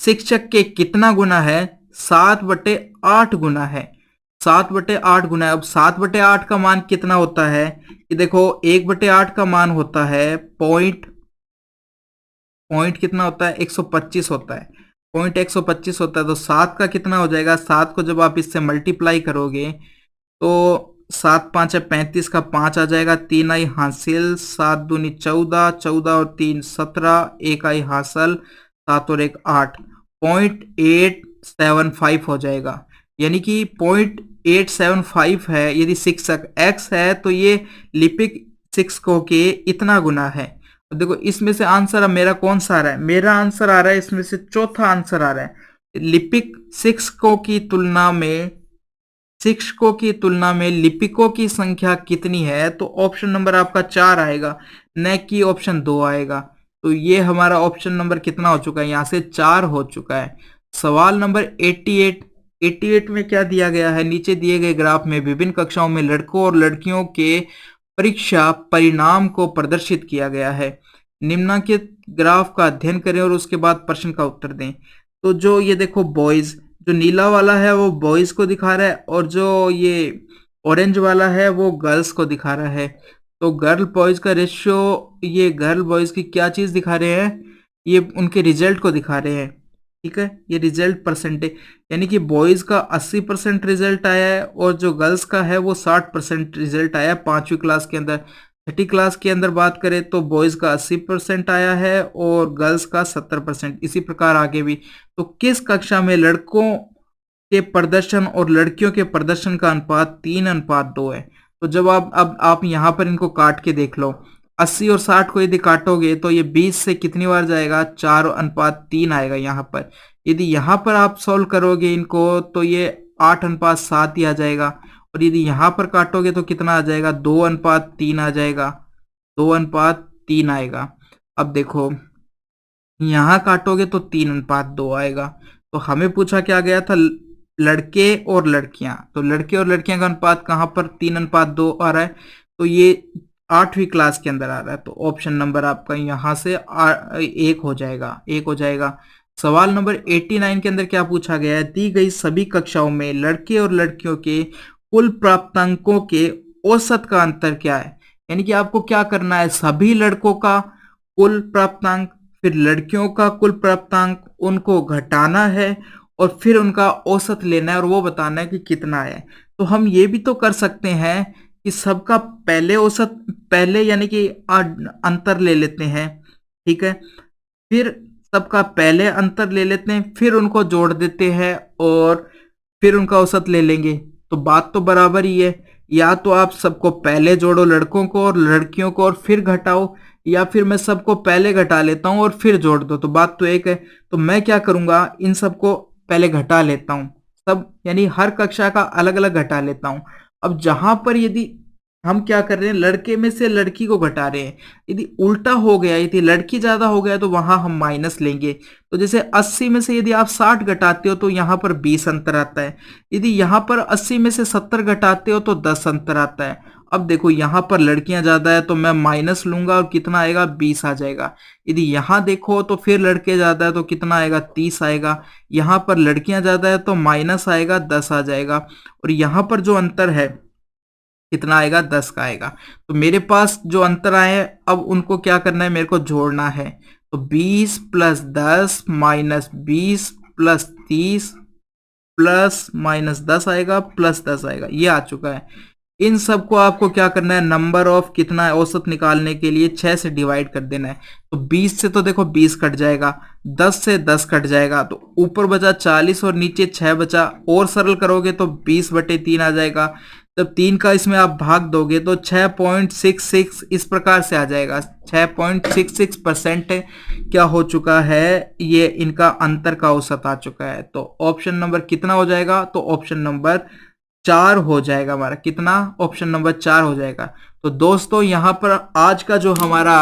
शिक्षक के कितना गुना है, 7/8 गुना है, 7/8 गुना है। अब 7/8 का मान कितना होता है, कि देखो 1/8 का मान होता है पॉइंट, पॉइंट कितना होता है 125 होता है, पॉइंट 125 होता है। तो 7 का कितना हो जाएगा, 7 को जब आप इससे मल्टीप्लाई करोगे तो 7×5 है 35 का 5 आ जाएगा, 3 आई हासिल, 7 दूनी 14, 14 और 3 17, 1 आई हासिल, 7 और 1 8, 0.875 हो जाएगा। यानी कि 0.875 है, यदि शिक्षक x है तो ये लिपिक शिक्षकों के इतना गुना है। तो देखो इसमें से आंसर अब मेरा कौन सा आ रहा है, मेरा आंसर आ रहा है इसमें से चौथा आंसर आ रहा है, लिपिक शिक्षकों की तुलना में लिपिकों की संख्या कितनी है। तो ऑप्शन नंबर आपका 4 आएगा, न कि ऑप्शन 2 आएगा। तो ये हमारा ऑप्शन नंबर कितना हो चुका है, यहाँ से 4 हो चुका है। सवाल नंबर 88 में क्या दिया गया है, नीचे दिए गए ग्राफ में विभिन्न कक्षाओं में लड़कों और लड़कियों के परीक्षा परिणाम को प्रदर्शित किया गया है। निम्नलिखित ग्राफ का अध्ययन करें और उसके बाद प्रश्न का उत्तर दें। तो जो ये देखो बॉयज, जो नीला वाला है वो बॉयज को दिखा रहा है, और जो ये ऑरेंज वाला है वो गर्ल्स को दिखा रहा है। तो गर्ल बॉयज का रेशियो, ये गर्ल बॉयज की क्या चीज दिखा रहे हैं, ये उनके रिजल्ट को दिखा रहे हैं। ठीक है, ये रिजल्ट परसेंटेज, यानी कि बॉयज का 80% रिजल्ट आया है, और जो गर्ल्स का है वो 60% रिजल्ट आया है 5वीं क्लास के अंदर। छठी क्लास के अंदर बात करें तो बॉयज का 80% आया है और गर्ल्स का 70%, इसी प्रकार आगे भी। तो किस कक्षा में लड़कों के प्रदर्शन और लड़कियों के प्रदर्शन का अनुपात 3:2 है। तो जब अब आप यहाँ पर इनको काट के देख लो, 80 और 60 को यदि काटोगे तो ये 20 से कितनी बार जाएगा, 4:3 आएगा यहाँ पर। यदि यहाँ पर आप सॉल्व करोगे इनको तो ये 8:7 ही आ जाएगा, और यदि यहाँ पर काटोगे तो कितना आ जाएगा, 2:3 आ जाएगा, 2:3 आएगा। अब देखो यहाँ काटोगे तो 3:2 आएगा। तो हमें पूछा क्या गया था, लड़के और लड़कियां, तो लड़के और लड़कियां का अनुपात कहाँ पर 3:2 आ रहा है, तो ये 8वीं क्लास के अंदर आ रहा है। तो ऑप्शन नंबर आपका यहाँ से एक हो जाएगा, एक हो जाएगा। सवाल नंबर 89 के अंदर क्या पूछा गया है, दी गई सभी कक्षाओं में लड़के और लड़कियों के कुल प्राप्तांकों के औसत का अंतर क्या है। यानी कि आपको क्या करना है, सभी लड़कों का कुल प्राप्तांक, फिर लड़कियों का कुल प्राप्तांक, उनको घटाना है और फिर उनका औसत लेना है और वो बताना है कि कितना है। तो हम ये भी तो कर सकते हैं कि सबका पहले औसत, पहले यानी कि अंतर ले लेते हैं। ठीक है, फिर सबका पहले अंतर ले लेते हैं, फिर उनको जोड़ देते हैं और फिर उनका औसत ले लेंगे। तो बात तो बराबर ही है, या तो आप सबको पहले जोड़ो लड़कों को और लड़कियों को और फिर घटाओ, या फिर मैं सबको पहले घटा लेता हूं और फिर जोड़ दो, तो बात तो एक है। तो मैं क्या करूंगा, इन सबको पहले घटा लेता हूं, सब यानी हर कक्षा का अलग अलग घटा लेता हूं। अब जहां पर यदि हम क्या कर रहे हैं, लड़के में से लड़की को घटा रहे हैं, यदि उल्टा हो गया, यदि लड़की ज्यादा हो गया तो वहां हम माइनस लेंगे। तो जैसे 80 में से यदि आप 60 घटाते हो तो यहाँ पर 20 अंतर आता है, यदि यहाँ पर 80 में से 70 घटाते हो तो 10 अंतर आता है। अब देखो यहाँ पर लड़कियां ज्यादा है तो मैं माइनस लूंगा और कितना आएगा, 20 आ जाएगा। यदि यहाँ देखो तो फिर लड़के ज्यादा है तो कितना आएगा, 30 आएगा। यहाँ पर लड़कियां ज्यादा है तो माइनस आएगा, 10 आ जाएगा। और यहाँ पर जो अंतर है कितना आएगा, 10 का आएगा। तो मेरे पास जो अंतर आए हैं अब उनको क्या करना है, मेरे को जोड़ना है। तो 20 + 10 - 20 + 30 प्लस -10 आएगा, +10 आएगा, ये आ चुका है। इन सबको आपको क्या करना है, नंबर ऑफ कितना है औसत निकालने के लिए 6 से डिवाइड कर देना है। तो 20 से तो देखो 20 कट जाएगा, 10 से 10 कट जाएगा, तो ऊपर बचा 40 और नीचे 6 बचा। और सरल करोगे तो 20/3 आ जाएगा। जब 3 का इसमें आप भाग दोगे तो 6.66 इस प्रकार से आ जाएगा। 6.66% क्या हो चुका है, ये इनका अंतर का औसत आ चुका है। तो ऑप्शन नंबर कितना हो जाएगा, तो ऑप्शन नंबर 4 हो जाएगा हमारा। कितना, ऑप्शन नंबर 4 हो जाएगा। तो दोस्तों यहाँ पर आज का जो हमारा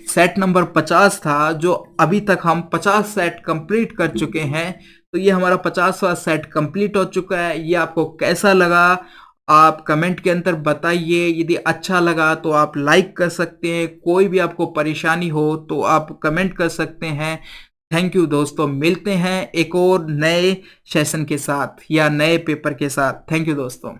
सेट नंबर 50 था, जो अभी तक हम 50 सेट कंप्लीट कर चुके हैं, तो ये हमारा 50वां सेट कंप्लीट हो चुका है। ये आपको कैसा लगा आप कमेंट के अंदर बताइए। यदि अच्छा लगा तो आप लाइक कर सकते हैं, कोई भी आपको परेशानी हो तो आप कमेंट कर सकते हैं। थैंक यू दोस्तों, मिलते हैं एक और नए सेशन के साथ या नए पेपर के साथ। थैंक यू दोस्तों।